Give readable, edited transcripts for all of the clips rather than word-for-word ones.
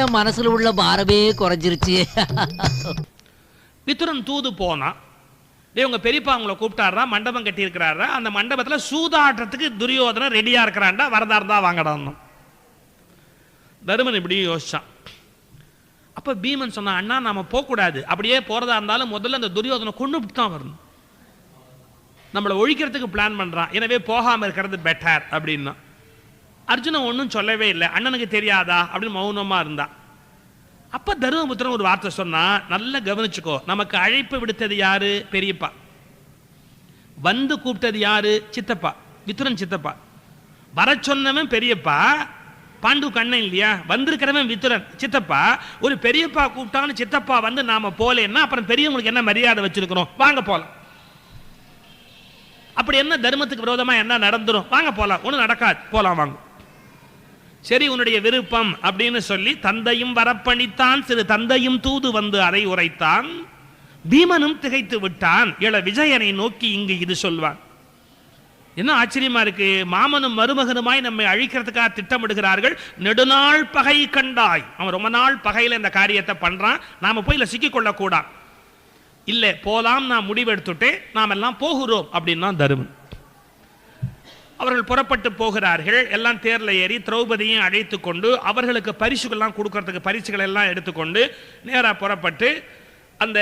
என் மனசுல உள்ள பாரமே குறைஞ்சிருச்சு. வித்துரன் தூது போனா, உங்க பெரியப்பா உங்களை கூப்பிட்டாரா, மண்டபம் கட்டி இருக்கிறாரா, அந்த மண்டபத்துல சூதாட்டத்துக்கு துரியோதனன் ரெடியா இருக்கிறான்டா, வரதா இருந்தா வாங்கடான்னு. தருமன் இப்படி யோசிச்சான். அப்ப பீமன் சொன்னா, அண்ணா நாம போகக்கூடாது, அப்படியே போறதா இருந்தாலும் முதல்ல அந்த துரியோதனை கொண்டு தான் வரணும், நம்மளை ஒழிக்கிறதுக்கு பிளான் பண்றான், எனவே போகாம இருக்கிறது பெட்டர் அப்படின்னா. அர்ஜுனன் ஒன்றும் சொல்லவே இல்லை, அண்ணனுக்கு தெரியாதா அப்படின்னு மௌனமா இருந்தா. அப்ப தருமபுத்திரன் ஒரு வார்த்தை சொன்னா, நல்லா கவனிச்சுக்கோ, நமக்கு அழைப்பு விடுத்தது யாரு? பெரியப்பா. வந்து கூப்பிட்டது யாரு? சித்தப்பா, வித்துரன் சித்தப்பா. வர சொன்னவன் பெரியப்பா, பாண்டு கண்ணன் இல்லையா, வந்திருக்கிறவன் வித்துரன் சித்தப்பா. ஒரு பெரியப்பா கூப்பிட்டான்னு சித்தப்பா வந்து நாம போலேன்னா அப்புறம் பெரியவங்களுக்கு என்ன மரியாதை வச்சிருக்கிறோம்? வாங்க போலாம். அப்படி என்ன தர்மத்துக்கு விரோதமா என்ன நடந்துரும்? வாங்க போலாம். ஒன்றும் நடக்காது, போலாம் வாங்க. சரி, உன்னுடைய விருப்பம் அப்படின்னு சொல்லி தந்தையும் வரப்பணித்தான், சிறு தந்தையும் தூது வந்து அதை உரைத்தான். பீமனும் திகைத்து விட்டான். இள விஜயனை நோக்கி இங்கு இது சொல்வான். என்ன ஆச்சரியமா இருக்கு, மாமனும் மருமகனுமாய் நம்மை அழிக்கிறதுக்காக திட்டமிடுகிறார்கள். நெடுநாள் பகை கண்டாய். அவன் ரொம்ப நாள் பகையில இந்த காரியத்தை பண்றான், நாம போய் இல்ல சிக்கிக்கொள்ள கூடாது. இல்ல போலாம், நான் முடிவெடுத்துட்டே நாம் எல்லாம் போகிறோம் அப்படின்னா தருமன். அவர்கள் புறப்பட்டு போகிறார்கள். எல்லாம் தேர்ல ஏறி திரௌபதியும் அழைத்து கொண்டு அவர்களுக்கு பரிசுகள்லாம் கொடுக்கறதுக்கு பரிசுகள் எல்லாம் எடுத்துக்கொண்டு நேராக புறப்பட்டு அந்த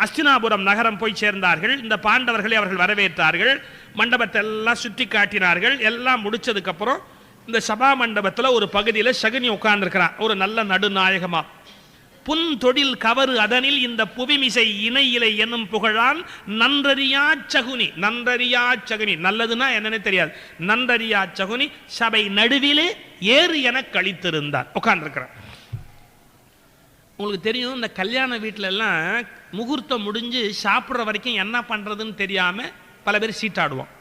அஸ்தினாபுரம் நகரம் போய் சேர்ந்தார்கள். இந்த பாண்டவர்களை அவர்கள் வரவேற்றார்கள். மண்டபத்தை எல்லாம் சுற்றி காட்டினார்கள். எல்லாம் முடிச்சதுக்கு அப்புறம் இந்த சபா மண்டபத்தில் ஒரு பகுதியில் சகுனி உட்கார்ந்துருக்கிறான், ஒரு நல்ல நடுநாயகமா. புன் தொழில் கவறு அதனில் இந்த புவிமிசை இணை இலை என்னும் புகழான் நன்றறியா சகுனி. நன்றறியா சகுனி நல்லதுன்னா என்னன்னு தெரியாது. நன்றறியா சகுனி சபை நடுவிலே ஏறு என கழித்திருந்தார், உட்கார்ந்துருக்கிறார். உங்களுக்கு தெரியும், இந்த கல்யாண வீட்டில எல்லாம் முகூர்த்தம் முடிஞ்சு சாப்பிட்ற வரைக்கும் என்ன பண்றதுன்னு தெரியாம பல பேர் சீட்டாடுவோம்.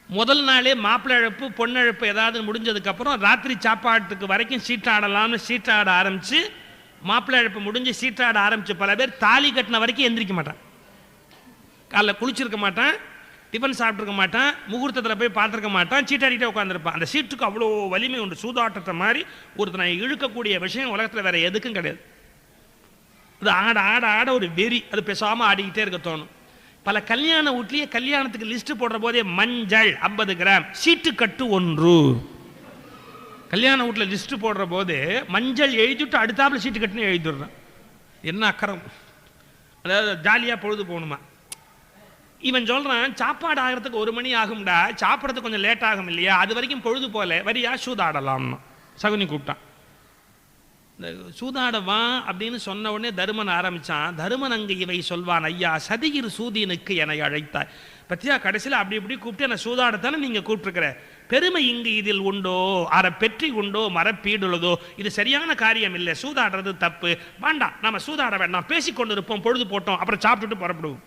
முதல் நாளே மாப்பிள்ளை இழப்பு பொண்ணழப்பு ஏதாவது முடிஞ்சதுக்கு அப்புறம் ராத்திரி சாப்பாட்டுக்கு வரைக்கும் சீட்டாடலாம்னு சீட்டாட ஆரம்பிச்சு, மாப்பிள்ளை இழப்பு முடிஞ்சு சீட்டாட ஆரம்பிச்சு பல பேர் தாலி கட்டின வரைக்கும் எந்திரிக்க மாட்டான். காலைல குளிச்சிருக்க மாட்டான், டிஃபன் சாப்பிட்ருக்க மாட்டான், முகூர்த்தத்தில் போய் பார்த்துருக்க மாட்டான், சீட்டாடிட்டே உட்காந்துருப்பான். அந்த சீட்டுக்கு அவ்வளோ வலிமை உண்டு. சூதாட்டத்தை மாதிரி ஒருத்தனை இழுக்கக்கூடிய விஷயம் உலகத்தில் வேற எதுக்கும் கிடையாது. அது ஆட ஆட ஆட ஒரு வெறி, அது பேசாமல் ஆடிக்கிட்டே இருக்க தோணும். பல கல்யாண வீட்லயே கல்யாணத்துக்கு லிஸ்ட் போடுற போதே மஞ்சள் 50 கிராம், சீட்டு கட்டு 1. கல்யாண வீட்டில் லிஸ்ட் போடுற போது மஞ்சள் எழுதிட்டு அடுத்தாப்புல சீட்டு கட்டுன்னு எழுதிடுறான். என்ன அக்கறம், அதாவது ஜாலியாக பொழுது போகணுமா. இவன் சொல்றான், சாப்பாடு ஆகிறதுக்கு 1 மணி ஆகும்டா, சாப்பிட்றதுக்கு கொஞ்சம் லேட் ஆகும் இல்லையா, அது வரைக்கும் பொழுது போல வரியா சூதாடலாம்னு சகுனி கூப்பிட்டான். இந்த சூதாடவா அப்படின்னு சொன்ன உடனே தருமன் ஆரம்பிச்சான். தருமன் அங்கு இவை சொல்வான், ஐயா சதிகிர் சூதினுக்கு என்னை அழைத்தாய். பத்தியா, கடைசியில் அப்படி இப்படி கூப்பிட்டு என்னை சூதாடத்தானே நீங்க கூப்பிட்டுருக்கிற. பெருமை இங்கு இதில் உண்டோ, அற பெற்றி உண்டோ, மரப்பீடுள்ளதோ, இது சரியான காரியம் இல்லை, சூதாடுறது தப்பு, வேண்டாம், நம்ம சூதாட வேண்டாம், பேசிக்கொண்டு இருப்போம், பொழுது போட்டோம், அப்புறம் சாப்பிட்டுட்டு புறப்படுவோம்.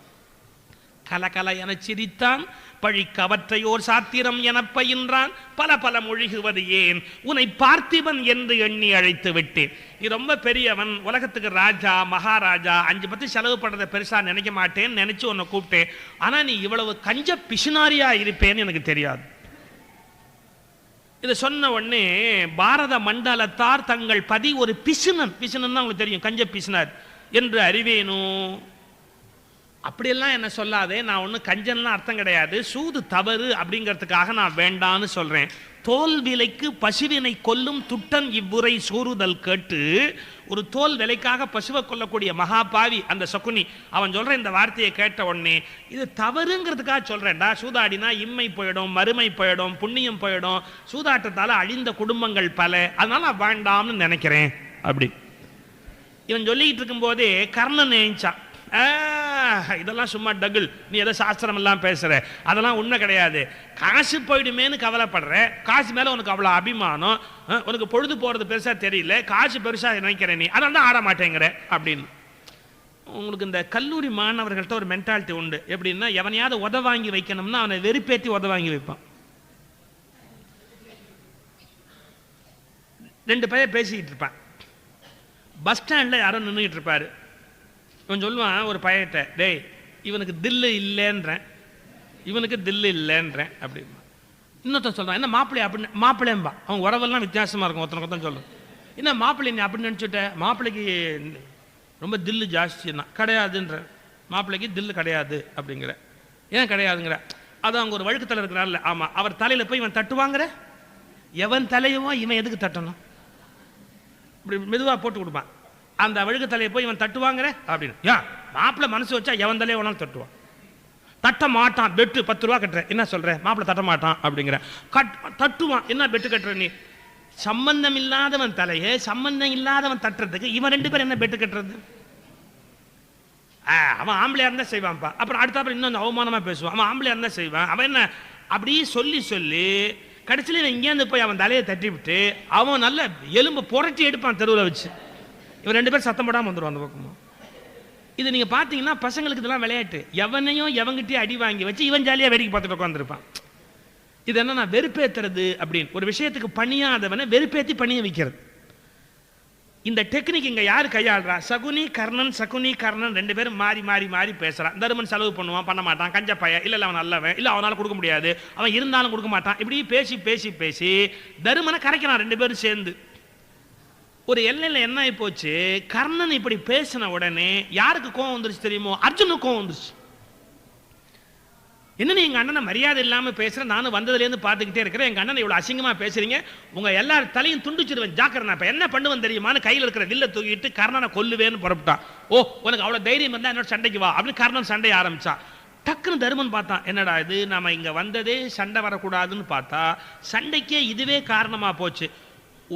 கலகல என சிரித்தான். பழிக்கவற்றையோர் சாத்திரம் என பயின்றான். பல பல மொழிகுவது ஏன், உன்னை பார்த்திபன் என்று எண்ணி அழைத்து விட்டேன். நீ ரொம்ப பெரியவன், உலகத்துக்கு ராஜா மகாராஜா, 5-10 செலவு பண்றதை பெருசா நினைக்க மாட்டேன்னு நினைச்சு உன்னை கூப்பிட்டேன். ஆனா நீ இவ்வளவு கஞ்ச பிசுனாரியா இருப்பேன்னு எனக்கு தெரியாது. இதை சொன்ன உடனே பாரத மண்டலத்தார் தங்கள் பதி ஒரு பிசுனன், பிசுனன் உங்களுக்கு தெரியும், கஞ்ச பிசுனார் என்று அறிவேனும். அப்படியெல்லாம் என்ன சொல்லாதே, நான் ஒன்றும் கஞ்சன்லாம் அர்த்தம் கிடையாது, சூது தவறு அப்படிங்கிறதுக்காக நான் வேண்டான்னு சொல்றேன். தோல் விலைக்கு பசுவினை கொல்லும் துட்டன் இவ்வுரை சூறுதல் கேட்டு. ஒரு தோல் விலைக்காக பசுவை கொல்லக்கூடிய மகாபாவி அந்த சகுனி, அவன் சொல்ற இந்த வார்த்தையை கேட்ட உடனே இது தவறுங்கிறதுக்காக சொல்றேன்டா, சூதாடினா இம்மை போயிடும், மறுமை போயிடும், புண்ணியம் போயிடும், சூதாட்டத்தால அழிந்த குடும்பங்கள் பல, அதனால வேண்டாம்னு நினைக்கிறேன் அப்படி இவன் சொல்லிக்கிட்டு இருக்கும் போதே கர்ணன் நினைச்சான், இதெல்லாம் சும்மா டகுல், நீ ஏதோ சாஸ்திரம் எல்லாம் பேசுற, அதெல்லாம் உண்மை கிடையாது, காசு போயிடுமேனு கவலைப்படுற, காசு மேல உனக்கு அவ்வளவு அபிமானம், உனக்கு பொழுது போறது பெருசா தெரியல, காசு பெருசா நினைக்கிற நீ, அதனால தான் ஆட மாட்டேங்கிற அப்படின்னு. உங்களுக்கு இந்த கல்லூரி மாணவர்கள்ட்ட ஒரு மென்டாலிட்டி உண்டு. எப்படின்னா, எவனையாவது உத வாங்கி வைக்கணும்னா அவனை வெறுப்பேற்றி உத வாங்கி வைப்பான். 2 பையன் பேசிக்கிட்டு இருப்பான், பஸ் ஸ்டாண்ட்ல யாரும் நின்றுகிட்டு இருப்பாரு. இவன் சொல்லுவான் ஒரு பையன்கிட்ட, டேய் இவனுக்கு தில்லு இல்லைன்றேன், இவனுக்கு தில்லு இல்லைன்றேன் அப்படிமா. இன்னொருத்தன் சொல்கிறான், என்ன மாப்பிள்ளை அப்படின்னு, மாப்பிள்ளைம்பா. அவன் உறவெல்லாம் வித்தியாசமாக இருக்கும். ஒருத்தன் சொல்லும், என்ன மாப்பிள்ளை நீ அப்படின்னு நினச்சிட்ட, மாப்பிள்ளைக்கு ரொம்ப தில்லு ஜாஸ்தின்னா. கிடையாதுன்ற, மாப்பிள்ளைக்கு தில்லு கிடையாது அப்படிங்கிற. ஏன் கிடையாதுங்கிற, அது அவங்க ஒரு வழுக்கத்தில் இருக்கிறார்ல. ஆமாம், அவர் தலையில் போய் இவன் தட்டுவாங்கிற, எவன் தலையவோ இவன் எதுக்கு தட்டணும், இப்படி மெதுவாக போட்டு கொடுப்பான். அந்த வழுக்க தலையை போய் இவன் தட்டுவாங்கிற அப்படின்னு. ஏன் மாப்பிள்ளை மனசு வச்சா எவன் தலையை வேணாலும் தட்டுவான். தட்ட மாட்டான், பெட்டு 10 ரூபா கட்டுற, என்ன சொல்ற, மாப்பிள்ளை தட்ட மாட்டான் அப்படிங்கிற. தட்டுவான், என்ன பெட்டு கட்டுற நீ. சம்பந்தம் இல்லாதவன் தலையை சம்பந்தம் இல்லாதவன் தட்டுறதுக்கு இவன் 2 பேரும் என்ன பெட்டு கட்டுறது. அவன் ஆம்பளையா இருந்தா செய்வான்ப்பா. அப்புறம் அடுத்த இன்னும் அவமானமா பேசுவான். அவன் ஆம்பளையா இருந்தா செய்வான். அவன் என்ன அப்படி சொல்லி சொல்லி கடைசியில் இங்கேருந்து போய் அவன் தலையை தட்டி விட்டு அவன் நல்ல எலும்பு புரட்டி எடுப்பான் தெருவில் வச்சு. இவன் 2 பேரும் சத்தம் போடாமல் வந்துடுவான் அந்த பக்கமும். இது நீங்கள் பார்த்தீங்கன்னா பசங்களுக்கு இதெல்லாம் விளையாட்டு. எவனையும் எவங்கிட்டே அடி வாங்கி வச்சு இவன் ஜாலியாக வேடிக்கை பார்த்துட்டு உட்காந்துருப்பான். இது என்னன்னா வெறுப்பேற்றுறது அப்படின்னு. ஒரு விஷயத்துக்கு பணியாதவனை வெறுப்பேற்றி பணிய வைக்கிறது. இந்த டெக்னிக் இங்கே யார் கையாளுறா? சகுனி கர்ணன். சகுனி கர்ணன் 2 பேரும் மாறி மாறி மாறி பேசுகிறான். தருமன் செலவு பண்ணுவான், பண்ண மாட்டான், கஞ்ச பையன், இல்லை அவன் நல்லவன், இல்லை அவனால் கொடுக்க முடியாது, அவன் இருந்தாலும் கொடுக்க மாட்டான். இப்படி பேசி பேசி பேசி தருமனை கரைக்கிறான் 2 பேரும் சேர்ந்து. ஒரு எல்லையில் என்ன ஆகி போச்சு, கர்ணன் இப்படி பேசின உடனே யாருக்கு கோவம் வந்துருச்சு தெரியுமோ? அர்ஜுனுக்கு கோவம் வந்துருச்சு. என்ன நீ எங்கள் அண்ணனை மரியாதை இல்லாமல் பேசுகிறேன், நானும் வந்ததுலேருந்து பார்த்துக்கிட்டே இருக்கிறேன், எங்கள் அண்ணனை இவ்வளோ அசிங்கமாக பேசுறீங்க, உங்கள் எல்லார் தலையும் துண்டிச்சிருவேன், ஜாக்கிரதை, இப்போ என்ன பண்ணுவேன் தெரியுமான்னு கையில் இருக்கிற வில்லை தூக்கிட்டு கர்ணனை கொல்லுவேன்னு புறப்பட்டான். ஓ உனக்கு அவ்வளோ தைரியம் இருந்தால் என்னோட சண்டைக்கு வா அப்படின்னு கர்ணன் சண்டையை ஆரம்பிச்சான். டக்குன்னு தருமன் பார்த்தான், என்னடா இது, நம்ம இங்கே வந்ததே சண்டை வரக்கூடாதுன்னு பார்த்தா சண்டைக்கே இதுவே காரணமாக போச்சு.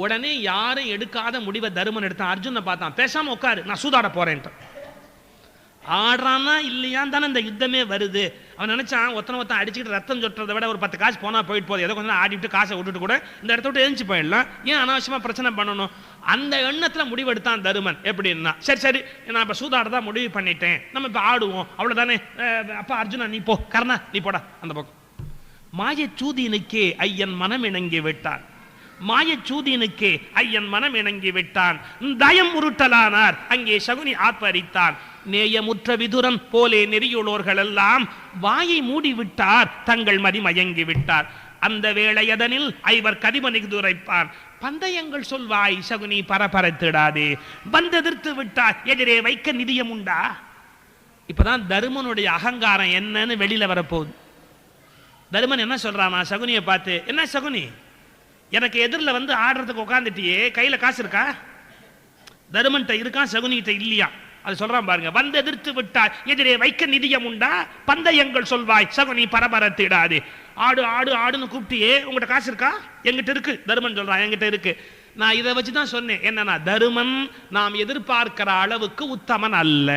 உடனே யாரும் எடுக்காத முடிவை தருமன் எடுத்தான். அர்ஜுனை பார்த்தான், பேசாமல் உட்காரு, நான் சூதாட போறேன்ட்டு. ஆடுறானா இல்லையான்னு தானே இந்த யுத்தமே வருது. அவன் நினைச்சான் ஒருத்தன் அடிச்சுக்கிட்டு ரத்தம் சொட்டுறதை விட ஒரு 10 காசு போனால் போயிட்டு போகுது, ஏதோ கொஞ்சம் ஆடிட்டு காசை விட்டுட்டு கூட இந்த இடத்த விட்டு எழுந்து போயிடலாம், ஏன் அனாவசியமாக பிரச்சனை பண்ணணும். அந்த எண்ணத்தில் முடிவெடுத்தான் தருமன். எப்படின்னா, சரி சரி நான் இப்போ சூதாடதான் முடிவு பண்ணிட்டேன், நம்ம இப்போ ஆடுவோம், அவ்வளோதானே. அப்பா அர்ஜுனா நீ போ, கர்ணா நீ போடா அந்த பக்கம். மாயச்சூதினுக்கே ஐயன் மனம் இணங்கி விட்டான். மாயச்சூதினுக்கே ஐயன் மனம் இணங்கி விட்டான். தயம் உருட்டலானார் அங்கே சகுனி ஆர்ப்பரித்தான். நேயமுற்ற விதுரன் போலே நெறியுள்ளோர்கள் எல்லாம் வாயை மூடிவிட்டார், தங்கள் மதி மயங்கி விட்டார். அந்த வேளையதனில் ஐவர் கதிமனிதுரைப்பான். பந்தயங்கள் சொல்வாய் சகுனி பரபரத்திடாதே, வந்தெதிர்த்து விட்டார் எதிரே வைக்க நிதியம் உண்டா. இப்பதான் தருமனுடைய அகங்காரம் என்னன்னு வெளியில வரப்போகுது. தருமன் என்ன சொல்றானா சகுனியை பார்த்து, என்ன சகுனி எனக்கு எதிரில் வந்து ஆடுறதுக்கு உட்காந்துட்டியே, கையில் காசு இருக்கா? தருமன்கிட்ட இருக்கான், சகுனிகிட்ட இல்லையா. அது சொல்றான் பாருங்க, வந்து எதிர்த்து விட்டாய் எதிரே வைக்க நிதியம் உண்டா, பந்தயங்கள் சொல்வாய் சகுனி பரபரத்திடாது. ஆடு ஆடு ஆடுன்னு கூப்பிட்டியே, உங்கள்கிட்ட காசு இருக்கா? எங்கிட்ட இருக்கு. தருமன் சொல்றான், என்கிட்ட இருக்கு. நான் இதை வச்சு தான் சொன்னேன், என்னன்னா தருமன் நாம் எதிர்பார்க்கிற அளவுக்கு உத்தமன் அல்ல.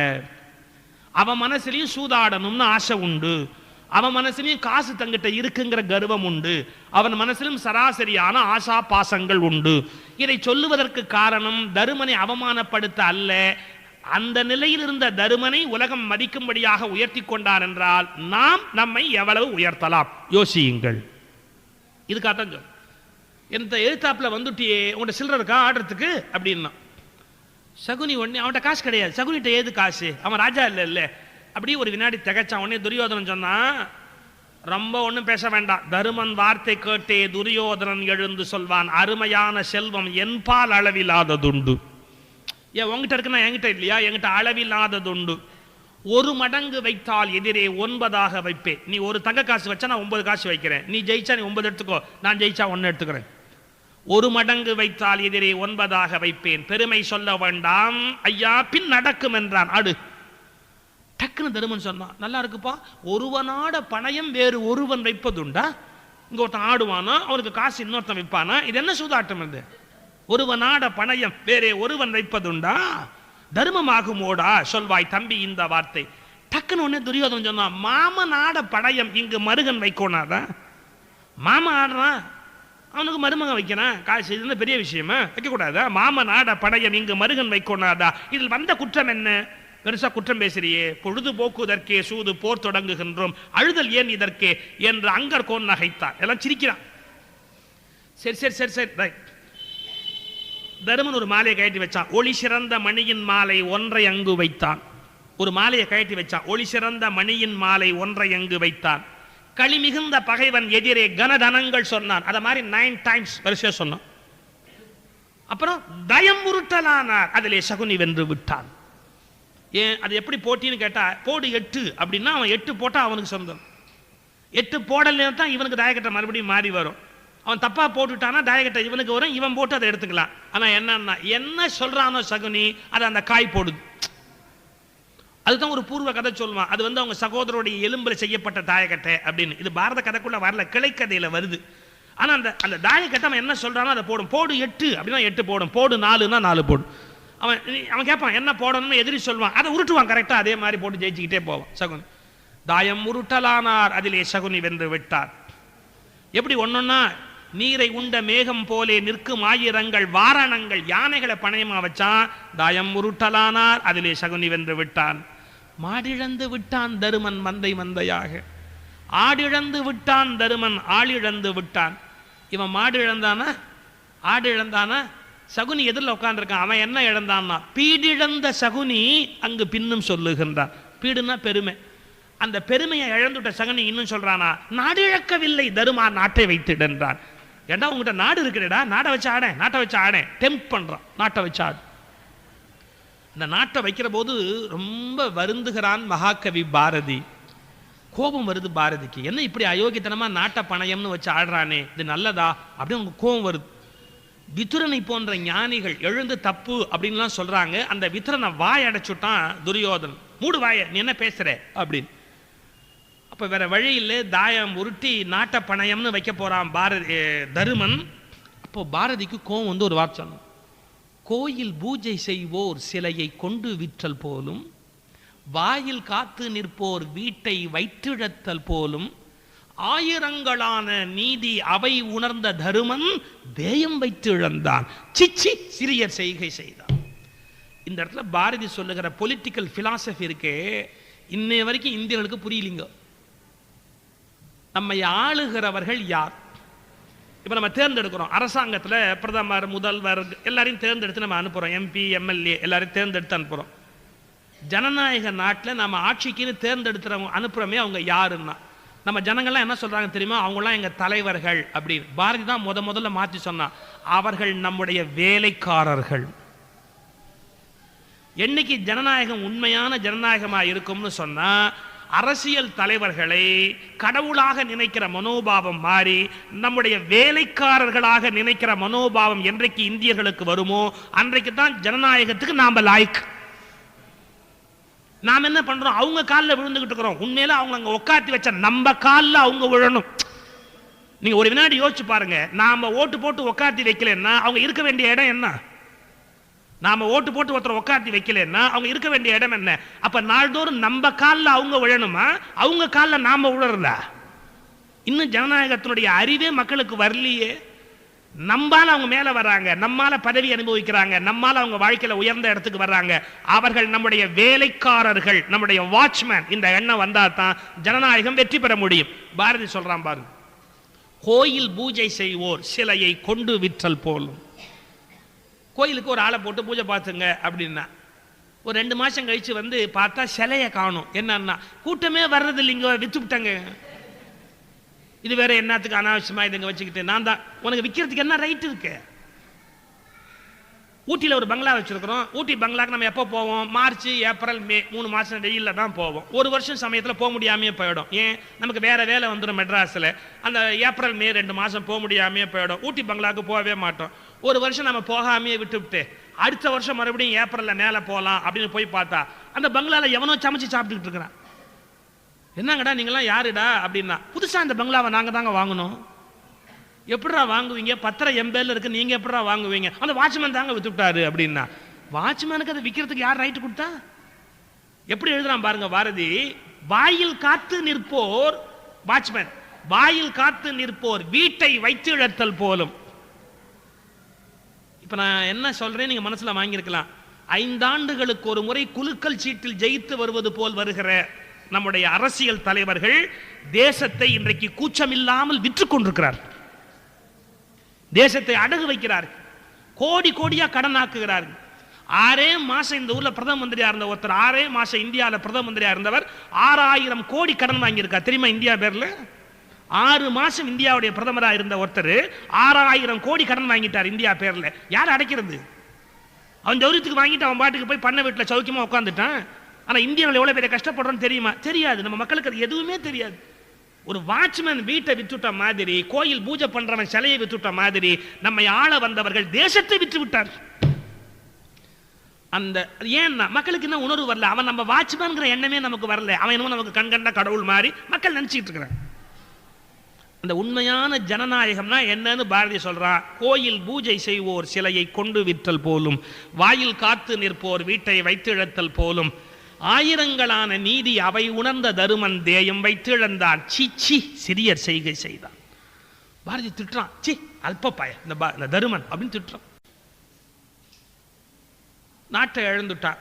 அவன் மனசுலையும் சூதாடணும்னு ஆசை உண்டு, அவன் மனசுலையும் காசு தங்கிட்ட இருக்குங்கிற கர்வம் உண்டு, அவன் மனசிலும் சராசரியான ஆசா பாசங்கள் உண்டு. இதை சொல்லுவதற்கு காரணம் தருமனை அவமானப்படுத்த அல்ல, அந்த நிலையில் இருந்த தருமனை உலகம் மதிக்கும்படியாக உயர்த்தி கொண்டார் என்றால் நாம் நம்மை எவ்வளவு உயர்த்தலாம் யோசியுங்கள். இதுக்காகத்தான் சொல். எந்த எழுத்தாப்புல வந்துட்டியே, உங்கள்கிட்ட சில்லற இருக்கா ஆடுறதுக்கு அப்படின்னா. சகுனி உடனே அவன்கிட்ட காசு கிடையாது, சகுனிகிட்ட ஏது காசு, அவன் ராஜா இல்லை இல்லை. அப்படி ஒரு வினாடி திகச்சான். உடனே துரியோதனன் சொன்னான், ரொம்ப ஒன்றும் பேச வேண்டாம், தருமன் வார்த்தை கேட்டே துரியோதனன் எழுந்து சொல்வான், அருமையான செல்வம் என்பால் அளவில்லாததுண்டு. ஏன் உங்ககிட்ட இருக்குன்னா என்கிட்ட இல்லையா? என்கிட்ட அளவில்லாததுண்டு. 1 மடங்கு வைத்தால் எதிரே 9 வைப்பேன். நீ ஒரு தங்க காசு வச்சா நான் 9 காசு வைக்கிறேன். நீ ஜெயிச்சா நீ 9 எடுத்துக்கோ, நான் ஜெயிச்சா 1 எடுத்துக்கிறேன். 1 மடங்கு வைத்தால் எதிரே 9 வைப்பேன். பெருமை சொல்ல வேண்டாம் ஐயா, பின் நடக்கும் என்றான். ஆடு. டக்குன்னு தருமன் சொன்னான், நல்லா இருக்குப்பா, ஒருவனாட பணயம் வேறு ஒருவன் வைப்பதுண்டா? இங்க ஒருத்தன் ஆடுவானா, அவனுக்கு காசு இன்னொருத்தன் வைப்பானா? இது என்ன சூதாட்டம்? இது ஒருவனாட பணயம் வேறே ஒருவன் வைப்பதுண்டா? தர்மமாகுமோடா சொல்வாய் தம்பி இந்த வார்த்தை. டக்குன்னு உடனே துரியோதனன் சொன்னான், மாமனாட பணயம் இங்கு மருகன் வைக்கோனாதான். மாமன் ஆடுறான், அவனுக்கு மருமகன் வைக்கிறான் காசு, இது பெரிய விஷயமா? வைக்கக்கூடாதா? மாமனாட பணயம் இங்கு மருகன் வைக்கோனாதா? இதில் வந்த குற்றம் என்ன? பெருசா குற்றம் பேசுறியே, பொழுதுபோக்குதற்கே சூது போர் தொடங்குகின்றோம், அழுதல் ஏன் இதற்கே என்று அங்கர் கோன் நகைத்தான். எல்லாம் சிரிக்கிறான். சரி சரி சரி சரி ரைட். தருமன் ஒரு மாலையை கழட்டி வச்சான். ஒளி சிறந்த மணியின் மாலை ஒன்றை அங்கு வைத்தான். ஒரு மாலையை கழட்டி வச்சான். ஒளி சிறந்த மணியின் மாலை ஒன்றை அங்கு வைத்தான். களி மிகுந்த பகைவன் எதிரே கனதனங்கள் சொன்னான். அத மாதிரி 9 டைம்ஸ் வரிசையா சொன்னான். அப்புறம் தயம் உருட்டலானார், அதிலே சகுனி வென்று விட்டான். ஏன் அது எப்படி போட்டின்னு கேட்டா, போடு 8 அப்படின்னா அவன் 8 போட்டா அவனுக்கு சொந்தம், 8 போடல தான் இவனுக்கு தாயக்கட்டை மறுபடியும் மாறி வரும். அவன் தப்பா போட்டுட்டானா தாயக்கட்டை இவனுக்கு வரும், இவன் போட்டு அதை எடுத்துக்கலாம். ஆனா என்னன்னா என்ன சொல்றானோ சகுனி அது அந்த காய் போடுது. அதுதான் ஒரு பூர்வ கதை சொல்லுவான். அது அவங்க சகோதரருடைய எலும்புல செய்யப்பட்ட தாயக்கட்டை அப்படின்னு. இது பாரத கதைக்குள்ள வரல, கிளைக்கதையில வருது. ஆனா அந்த அந்த தாயக்கட்டை அவன் என்ன சொல்றானோ அதை போடும். போடு 8 அப்படின்னா 8 போடும், போடு 4னா 4 போடும். அவன் கேட்பான் என்ன போடணும்னு, எதிரி சொல்லுவான், அதை உருட்டுவான் கரெக்டா, அதே மாதிரி போட்டு ஜெயிச்சுக்கிட்டே போவான் சகுனி. தாயம் உருட்டலானார், அதிலே சகுனி வென்று விட்டார். எப்படி ஒன்னொன்னா நீரை உண்ட மேகம் போலே நிற்கும் ஆயிரங்கள் வாரணங்கள் யானைகளை பணையமா வச்சான். தாயம் உருட்டலானார், அதிலே சகுனி வென்று விட்டான். மாடிழந்து விட்டான் தருமன் மந்தை மந்தையாக, ஆடிழந்து விட்டான் தருமன் ஆளிழந்து விட்டான். இவன் மாடு இழந்தானா ஆடு இழந்தானா? சகுனி எதிரில் உட்கார்ந்துருக்கான். அவன் என்ன இழந்தான்னா பீடிழந்த சகுனி அங்கு பின்னும் சொல்லுகின்றான். பீடுனா பெருமை. அந்த பெருமையை இழந்துட்ட சகுனி இன்னும் சொல்றானா, நாடு இழக்கவில்லை தருமா நாட்டை வைத்திடன்றான். ஏண்டா உங்ககிட்ட நாடு இருக்குடா, நாட்டை வச்சு ஆட, நாட்டை வச்சு ஆட டெம்ப் பண்றான், நாட்டை வச்சு ஆடு. இந்த நாட்டை வைக்கிற போது ரொம்ப வருந்துகிறான் மகாகவி பாரதி. கோபம் வருது பாரதிக்கு, என்ன இப்படி அயோக்கியத்தனமா நாட்டை பணயம்னு வச்சு ஆடுறானே, இது நல்லதா அப்படின்னு அவங்க கோபம் வருது. விதுரனை போன்ற ஞானிகள் எழுந்து தப்பு அப்படின்லாம் சொல்றாங்க. அந்த விதுரனை வாய் அடைச்சுட்டான் துரியோதன். மூடு வாய, நீ என்ன பேசுற அப்படின்னு. அப்ப வேற வழி இல்லை, தாயம் உருட்டி நாட்ட பணயம்னு வைக்க போறான் தருமன். அப்போ பாரதிக்கு கோபம் ஒரு வார்த்தை சொன்னான். கோயில் பூஜை செய்வோர் சிலையை கொண்டு விற்றல் போலும், வாயில் காத்து நிற்போர் வீட்டை வைத்திழத்தல் போலும், ஆயிரங்களான நீதி அவை உணர்ந்த தருமன் தேயம் வைத்து இழந்தான், சிச்சி சிறியர் செய்கை செய்தான். இந்த இடத்துல பாரதி சொல்லுகிற பொலிட்டிக்கல் பிலாசபி இருக்கே, இன்னைய வரைக்கும் இந்தியர்களுக்கு புரியலிங்க. நம்மை ஆளுகிறவர்கள் யார்? இப்ப நம்ம தேர்ந்தெடுக்கிறோம், அரசாங்கத்துல பிரதமர் முதல்வர் எல்லாரையும் தேர்ந்தெடுத்து நம்ம அனுப்புறோம், எம்பி எம்எல்ஏ எல்லாரையும் தேர்ந்தெடுத்து அனுப்புறோம். ஜனநாயக நாட்டில் நம்ம ஆட்சிக்குன்னு தேர்ந்தெடுத்துறவங்க அனுப்புறோமே, அவங்க யாருன்னா நம்ம ஜனங்கள்லாம் என்ன சொல்றாங்க தெரியுமா, அவங்களாம் எங்க தலைவர்கள் அப்படின்னு. பாரதி தான் முதல்ல மாற்றி சொன்னா, அவர்கள் நம்முடைய வேலைக்காரர்கள். என்னைக்கு ஜனநாயகம் உண்மையான ஜனநாயகமா இருக்கும்னு சொன்னா, அரசியல் தலைவர்களை கடவுளாக நினைக்கிற மனோபாவம் மாறி நம்முடைய வேலைக்காரர்களாக நினைக்கிற மனோபாவம் என்றைக்கு இந்தியர்களுக்கு வருமோ அன்றைக்கு தான் ஜனநாயகத்துக்கு நாம லாய்க். நாம் என்ன பண்றோம், அவங்க காலில் விழுந்துகிட்டு இருக்கிறோம். உண்மையில அவங்க அங்க உட்காத்தி வச்ச நம்ம காலில் அவங்க விழணும். நீங்க ஒரு வினாடி யோசிச்சு பாருங்க, நாம ஓட்டு போட்டு உட்காத்தி வைக்கலன்னா அவங்க இருக்க வேண்டிய இடம் என்ன? நாம ஓட்டு போட்டு ஒருத்தர் உட்காத்தி வைக்கலன்னா அவங்க இருக்க வேண்டிய இடம் என்ன? அப்ப நாள்தோறும் நம்ம காலில் அவங்க விழணுமா, அவங்க காலில் நாம விழறதா? இன்னும் ஜனநாயகத்தினுடைய அறிவே மக்களுக்கு வரலையே. நம்மால அவங்க மேல வர்றாங்க, நம்மால பதவி அனுபவிக்கிறாங்க, நம்மால அவங்க வாழ்க்கையில உயர்ந்த இடத்துக்கு வர்றாங்க. அவர்கள் நம்முடைய வேலைக்காரர்கள், நம்முடைய வாட்ச்மேன். இந்த எண்ணம் வந்தா தான் ஜனநாயகம் வெற்றி பெற முடியும். பாரதி சொல்றான் பாருங்க, கோயில் பூஜை செய்வோர் சிலையை கொண்டு விற்றல் போலும். கோயிலுக்கு ஒரு ஆளை போட்டு பூஜை பார்த்துங்க அப்படின்னா, ஒரு 2 மாசம் கழிச்சு வந்து பார்த்தா சிலையை காணும். என்னன்னா கூட்டமே வர்றது இல்லைங்க, வித்து விட்டாங்க. இது வேற என்னத்துக்கு அனாவசியமா இதுங்க வச்சுக்கிட்டு, நான் தான் உனக்கு விற்கிறதுக்கு என்ன ரைட் இருக்கு? ஊட்டியில் ஒரு பங்களா வச்சிருக்கிறோம். ஊட்டி பங்களாக்கு நம்ம எப்போ போவோம்? மார்ச், ஏப்ரல், மே 3 மாசம் வெயில்ல தான் போவோம். ஒரு வருஷம் சமயத்தில் போக முடியாமே போயிடும். ஏன்? நமக்கு வேற வேலை வந்துடும் மெட்ராஸில். அந்த ஏப்ரல், மே 2 மாசம் போக முடியாமே போயிடும். ஊட்டி பங்களாக்கு போகவே மாட்டோம். ஒரு வருஷம் நம்ம போகாமையே விட்டுவிட்டு அடுத்த வருஷம் மறுபடியும் ஏப்ரல்ல மேலே போகலாம் அப்படின்னு போய் பார்த்தா அந்த பங்களால எவனோ சமைச்சு சாப்பிட்டுக்கிட்டு இருக்கிறான். என்னங்கடா நீங்களாம் யாருடா அப்படின்னா, புதுசா இந்த பங்களாவை நாங்க தாங்க வாங்கணும். எப்படிடா வாங்குவீங்க? பத்திரம் எம்பேர்ல இருக்கு, நீங்க எப்படிடா வாங்குவீங்க? அந்த வாட்ச்மேன் தாங்க வித்துட்டாரு அப்படின்னா, வாட்ச்மேனுக்கு அதை விற்கிறதுக்கு யார் ரைட் கொடுத்தா? எப்படி எழுதுறான் பாருங்க பாரதி, வாயில் காத்து நிற்போர் வாட்ச்மேன், வாயில் காத்து நிற்போர் வீட்டை வைத்து இழத்தல் போலும். இப்ப நான் என்ன சொல்றேன் நீங்க மனசுல வாங்கியிருக்கலாம். 5 ஆண்டுகளுக்கு ஒரு முறை குலுக்கல் சீட்டில் ஜெயித்து வருவது போல் வருகிற நம்முடைய அரசியல் தலைவர்கள் தேசத்தை இன்றைக்கு கூச்சமில்லாமல் விற்று கொண்டிருக்கிறார். தேசத்தை அடகு வைக்கிறார்கள், கோடி கோடியா கடன் ஆக்குகிறார்கள். 6 மாசம் இந்த ஊர்ல பிரதம மந்திரியா இருந்த ஒருத்தர், 6 மாசம் இந்தியாவில் பிரதம மந்திரியா இருந்தவர் 6000 கோடி கடன் வாங்கியிருக்கார். தெரியுமா இந்தியா பேர்ல? 6 மாசம் இந்தியாவுடைய பிரதமரா இருந்த ஒருத்தர் 6000 கோடி கடன் வாங்கிட்டார் இந்தியா பேர்ல. யார் அடைக்கிறது? அவன் ஜௌரியத்துக்கு வாங்கிட்டு அவன் பாட்டுக்கு போய் பண்ண வீட்டில் சௌக்கியமா உட்காந்துட்டான். ஆனா இந்தியாவில் எவ்வளவு பேர் கஷ்டப்படுறோன்னு தெரியுமா? தெரியாது. நம்ம மக்களுக்கு அது எதுவுமே தெரியாது. ஒரு வாட்ச்மேன் வீட்டை வித்துட்ட மாதிரி, கோயில் பூஜை பண்றவன் சிலையை வித்துட்ட மாதிரி நம்மை ஆள வந்தவர்கள் தேசத்தை விற்று விட்டார். அந்த ஏன்னா மக்களுக்கு என்ன உணர்வு வரல. அவன் நம்ம வாட்ச்மேன்ங்கிற எண்ணமே நமக்கு வரல. அவன் என்னமோ நமக்கு கண்கண்ட கடவுள் மாதிரி மக்கள் நினைச்சிட்டு இருக்கிறான். அந்த உண்மையான ஜனநாயகம்னா என்னன்னு பாரதி சொல்றான். கோயில் பூஜை செய்வோர் சிலையை கொண்டு விற்றல் போலும், வாயில் காத்து நிற்போர் வீட்டை வைத்து இழத்தல் போலும், ஆயிரங்களான நீதி அவை உணர்ந்த தருமன் தேயம் வைத்து இழந்தான், சீச்சி சிறியர் செய்கை செய்தான். பாரதி திட்டுறான், சி அல்பப்பாய இந்த தருமன் அப்படின்னு திட்டுறான். நாட்டை இழந்துட்டான்.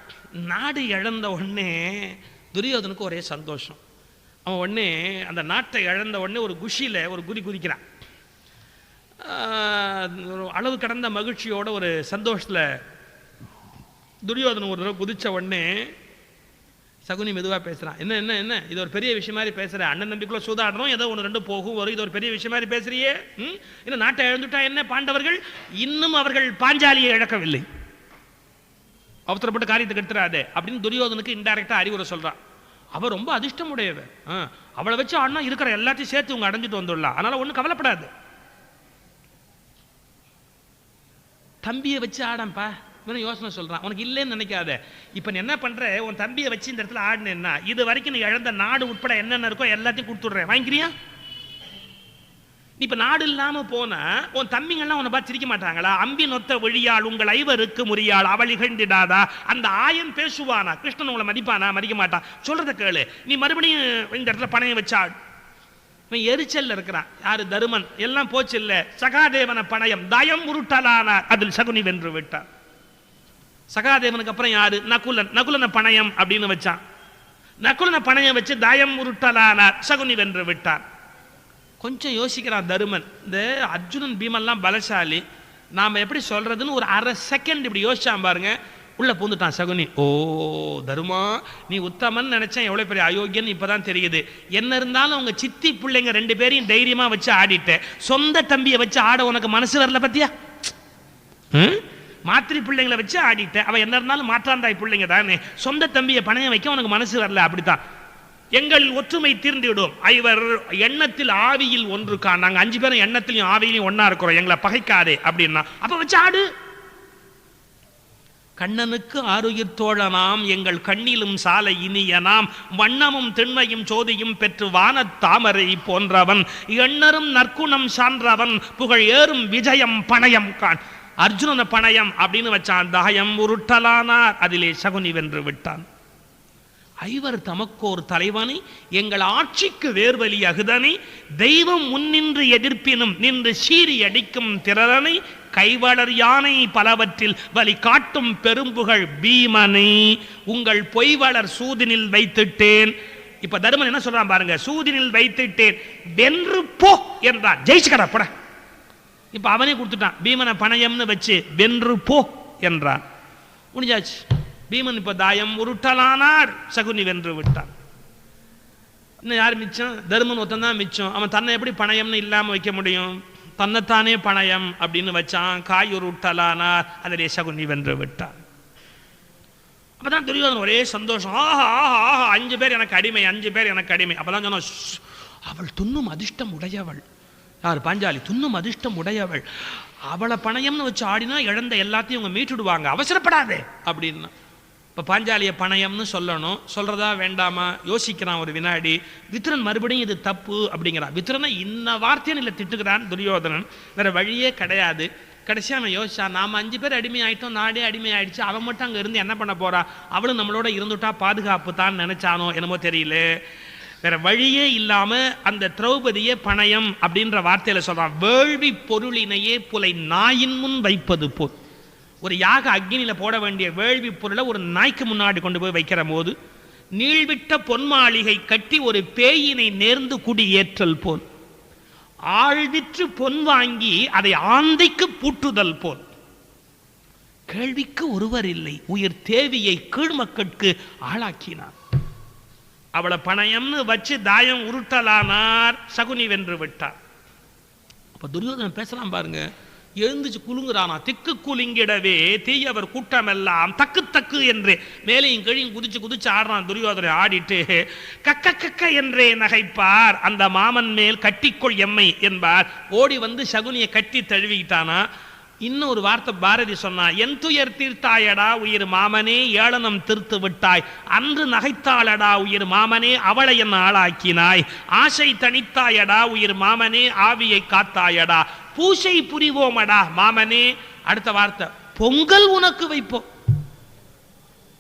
நாடு இழந்த உடனே துரியோதனுக்கு ஒரே சந்தோஷம். அவன் உடனே அந்த நாட்டை இழந்த உடனே ஒரு குஷியில் ஒரு குதிக்கிறான். அளவு கடந்த மகிழ்ச்சியோட ஒரு சந்தோஷத்தில் துரியோதனன் ஒரு தடவை குதிச்ச உடனே சகுனி மெதுவாக பேசுகிறான். என்ன என்ன என்ன இது ஒரு பெரிய விஷயம் மாதிரி பேசுகிற, அண்ணன் தம்பிக்குள்ள சூதாடுறோம், ஏதோ 1-2 போகும் வரும், இது ஒரு பெரிய விஷயம் மாதிரி பேசுறியே, இன்னும் நாட்டை இழந்துட்டா என்ன? பாண்டவர்கள் இன்னும் அவர்கள் பாஞ்சாலியை இழக்கவில்லை, அவசரப்பட்ட காரியத்தை கெடுத்துறாதே அப்படின்னு துரியோதனுக்கு இன்டைரக்டா அறிவுரை சொல்றான். அவ ரொம்ப அதிர்ஷ்டம் உடையவ, அவளை வச்சு ஆனா இருக்கிற எல்லாத்தையும் சேர்த்து உங்க அடைஞ்சிட்டு வந்துடலாம், அதனால ஒன்றும் கவலைப்படாது. தம்பியை வச்சு ஆடம்பா யோசனை சொல்றான். உனக்கு இல்லைன்னு நினைக்காத. இப்ப நீ என்ன பண்ற, உன் தம்பியை வச்சு இந்த இடத்துல ஆடினா இது வரைக்கும் நீ இழந்த நாடு உட்பட என்னென்ன இருக்கோ எல்லாத்தையும் கொடுத்துடுறேன், வாங்கிக்கிறியா? இப்ப நாடு இல்லாம போனா உன் தம்பிங்கெல்லாம் உன்னை பார்த்து சிரிக்க மாட்டாங்களா? அம்பி நொத்த ஒழியாள் உங்கள் ஐவருக்கு முறியாள் அவள் இகழ்ந்திடாதா, அந்த ஆயன் பேசுவானா? கிருஷ்ணன் உங்களை மதிப்பானா? மதிக்க மாட்டான். சொல்றத கேளு. நீ மறுபடியும் இந்த இடத்துல பணையம் வச்சாள். எரிச்சல் இருக்கிறான். யாரு? தருமன். எல்லாம் போச்சு இல்ல. சகாதேவன பணயம் தயம் உருட்டலானார், அதில் சகுனி வென்று விட்டார். சகாதேவனுக்கு அப்புறம் யாரு? நகுலன். நகுலன பணயம் அப்படின்னு வச்சான். நகுலன பணயம் வச்சு தயம் உருட்டலானார், சகுனி வென்று விட்டார். கொஞ்சம் யோசிக்கிறான் தருமன். இந்த அர்ஜுனன் பீமெல்லாம் பலசாலி, நாம எப்படி சொல்றதுன்னு ஒரு அரை செகண்ட் இப்படி யோசிச்சான் பாருங்க. உள்ள பூந்துட்டான் சகுனி. ஓ தருமா, நீ உத்தமன் நினைச்சேன், எவ்வளவு பெரிய அயோக்கியன் இப்பதான் தெரியுது. என்ன இருந்தாலும் உங்க சித்தி பிள்ளைங்க 2 பேரையும் தைரியமா வச்சு ஆடிட்ட, சொந்த தம்பியை வச்சு ஆட உனக்கு மனசு வரல பத்தியா? மாத்திரி பிள்ளைங்களை வச்சு ஆடிட்ட, அவன் என்ன இருந்தாலும் மாற்றாந்தாய் பிள்ளைங்க தானே, சொந்த தம்பியை பணையம் வைக்க உனக்கு மனசு வரல. அப்படித்தான் எங்களில் ஒற்றுமை தீர்ந்துவிடும், ஐவர் எண்ணத்தில் ஆவியில் ஒன்று காண், நாங்க 5 பேரும் எண்ணத்திலையும் ஆவியிலையும் ஒன்னா இருக்கிறோம், எங்களை பகைக்காதே அப்படின்னா அப்ப வச்சு ஆடு. கண்ணனுக்கு ஆருயிர் தோழனாம் எங்கள் கண்ணிலும் சாலை இனியனாம், வண்ணமும் திண்மையும் சோதியும் பெற்று வானத் தாமரை போன்றவன், எண்ணரும் நற்குணம் சான்றவன், புகழ் ஏறும் விஜயம் பணயம் கான். அர்ஜுனன பணயம் அப்படின்னு வச்சான். தாயம் உருட்டலானார், அதிலே சகுனி வென்று விட்டான். ஐவர் தமக்கோர் தலைவனை எங்கள் ஆட்சிக்கு வேர்வலி அகுதனை, தெய்வம் முன்னின்று எதிர்ப்பினும் நின்று சீறி அடிக்கும் திறனை, கைவளர் யானை பலவற்றில் வலி காட்டும் பெரும்புகழ் பீமனை, உங்கள் பொய்வளர் சூதினில் வைத்துட்டேன். இப்ப தருமன் என்ன சொல்றான் பாருங்க, சூதினில் வைத்துட்டேன் வென்று போ என்றான். ஜெயிச்சுக்கடா போட. இப்ப அவனே கொடுத்துட்டான். பீமனை பணயம்னு வச்சு வென்று போ என்றான். முடிஞ்சாச்சு. பீமன் இப்ப தாயம் உருட்டலானார், சகுனி வென்று விட்டான். இன்னும் யார் மிச்சம்? தருமன் ஒருத்தன் தான் மிச்சம். அவன் தன்னை எப்படி பணயம்னு இல்லாம வைக்க முடியும்? தன்னைத்தானே பணயம் அப்படின்னு வச்சான். காய் உருட்டலானார், அதிலே சகுனி வென்று விட்டான். அப்பதான் துரியோதனன் ஒரே சந்தோஷம். ஆஹா ஆஹா ஆஹா, 5 பேர் எனக்கு அடிமை, 5 பேர் எனக்கு அடிமை. அப்பதான் சொன்ன, அவள் துண்ணும் அதிர்ஷ்டம் உடையவள். யார்? பாஞ்சாலி. துண்ணும் அதிர்ஷ்டம் உடையவள், அவளை பணயம்னு வச்சு ஆடினா இழந்த எல்லாத்தையும் அவங்க மீட்டுடுவாங்க, அவசரப்படாதே அப்படின்னா. இப்போ பாஞ்சாலியை பணயம்னு சொல்லணும், சொல்றதா வேண்டாமா யோசிக்கிறான் ஒரு வினாடி. வித்துரன் மறுபடியும் இது தப்பு அப்படிங்கிறான். வித்துரனை இன்ன வார்த்தையும் இல்லை திட்டுக்கிறான் துரியோதனன். வேற வழியே கிடையாது. கடைசியாக அவன் யோசிச்சான், நாம 5 பேர் அடிமை ஆயிட்டோம், நாடே அடிமை ஆயிடுச்சு, அவன் மட்டும் அங்கே இருந்து என்ன பண்ண போறா, அவளும் நம்மளோட இருந்துட்டா பாதுகாப்பு தான் நினைச்சானோ என்னமோ தெரியல. வேற வழியே இல்லாம அந்த திரௌபதியை பணயம் அப்படின்ற வார்த்தையில சொல்றான். வேள்வி பொருளினையே புலை நாயின் முன் வைப்பது போல். ஒரு யாக அக்னியில போட வேண்டிய வேள்வி பொருளை ஒரு நாய்க்கு முன்னாடி கொண்டு போய் வைக்கிற போது, நீள்விட்ட பொன்மாளிகை கட்டி ஒரு பேயினை நேர்ந்து குடியேற்றல் போல், ஆழ்விற்று பொன் வாங்கி அதை ஆந்தைக்கு பூட்டுதல் போல், கேள்விக்கு ஒருவர் இல்லை உயிர் தேவியை கீழ்மக்கட்கு ஆளாக்கினார். அவளை பணயம்னு வச்சு தாயம் உருட்டலானார். சகுனி வென்று விட்டார். அப்ப துரியோதனன் பேசலாம் பாருங்க. எழுந்துச்சு குலுங்குறானா. திக்கு குலுங்கிடவே தீயவர் கூட்டமெல்லாம் தக்கு தக்கு என்று மேலையும் கழியும் குதிச்சு குதிச்சு ஆடுறான். துரியோதனை ஆடிட்டு கக்க கக்க என்றே நகைப்பார். அந்த மாமன் மேல் கட்டிக்கொள் எம்மை என்பார். ஓடி வந்து சகுனியை கட்டி தழுவிக்கிட்டானா. இன்னொரு வார்த்தை பாரதி சொன்னா, என் துயர் தீர்த்தாயடா உயிர் மாமனே ஏளனம் தீர்த்து விட்டாய். அன்று நகைத்தாளடா உயிர் மாமனே அவளை என் ஆளாக்கினாய். ஆசை தனித்தாயடா உயிர் மாமனே ஆவியை காத்தாயடா. பூசை புரிவோமடா மாமனே. அடுத்த வார்த்தை, பொங்கல் உனக்கு வைப்போம்.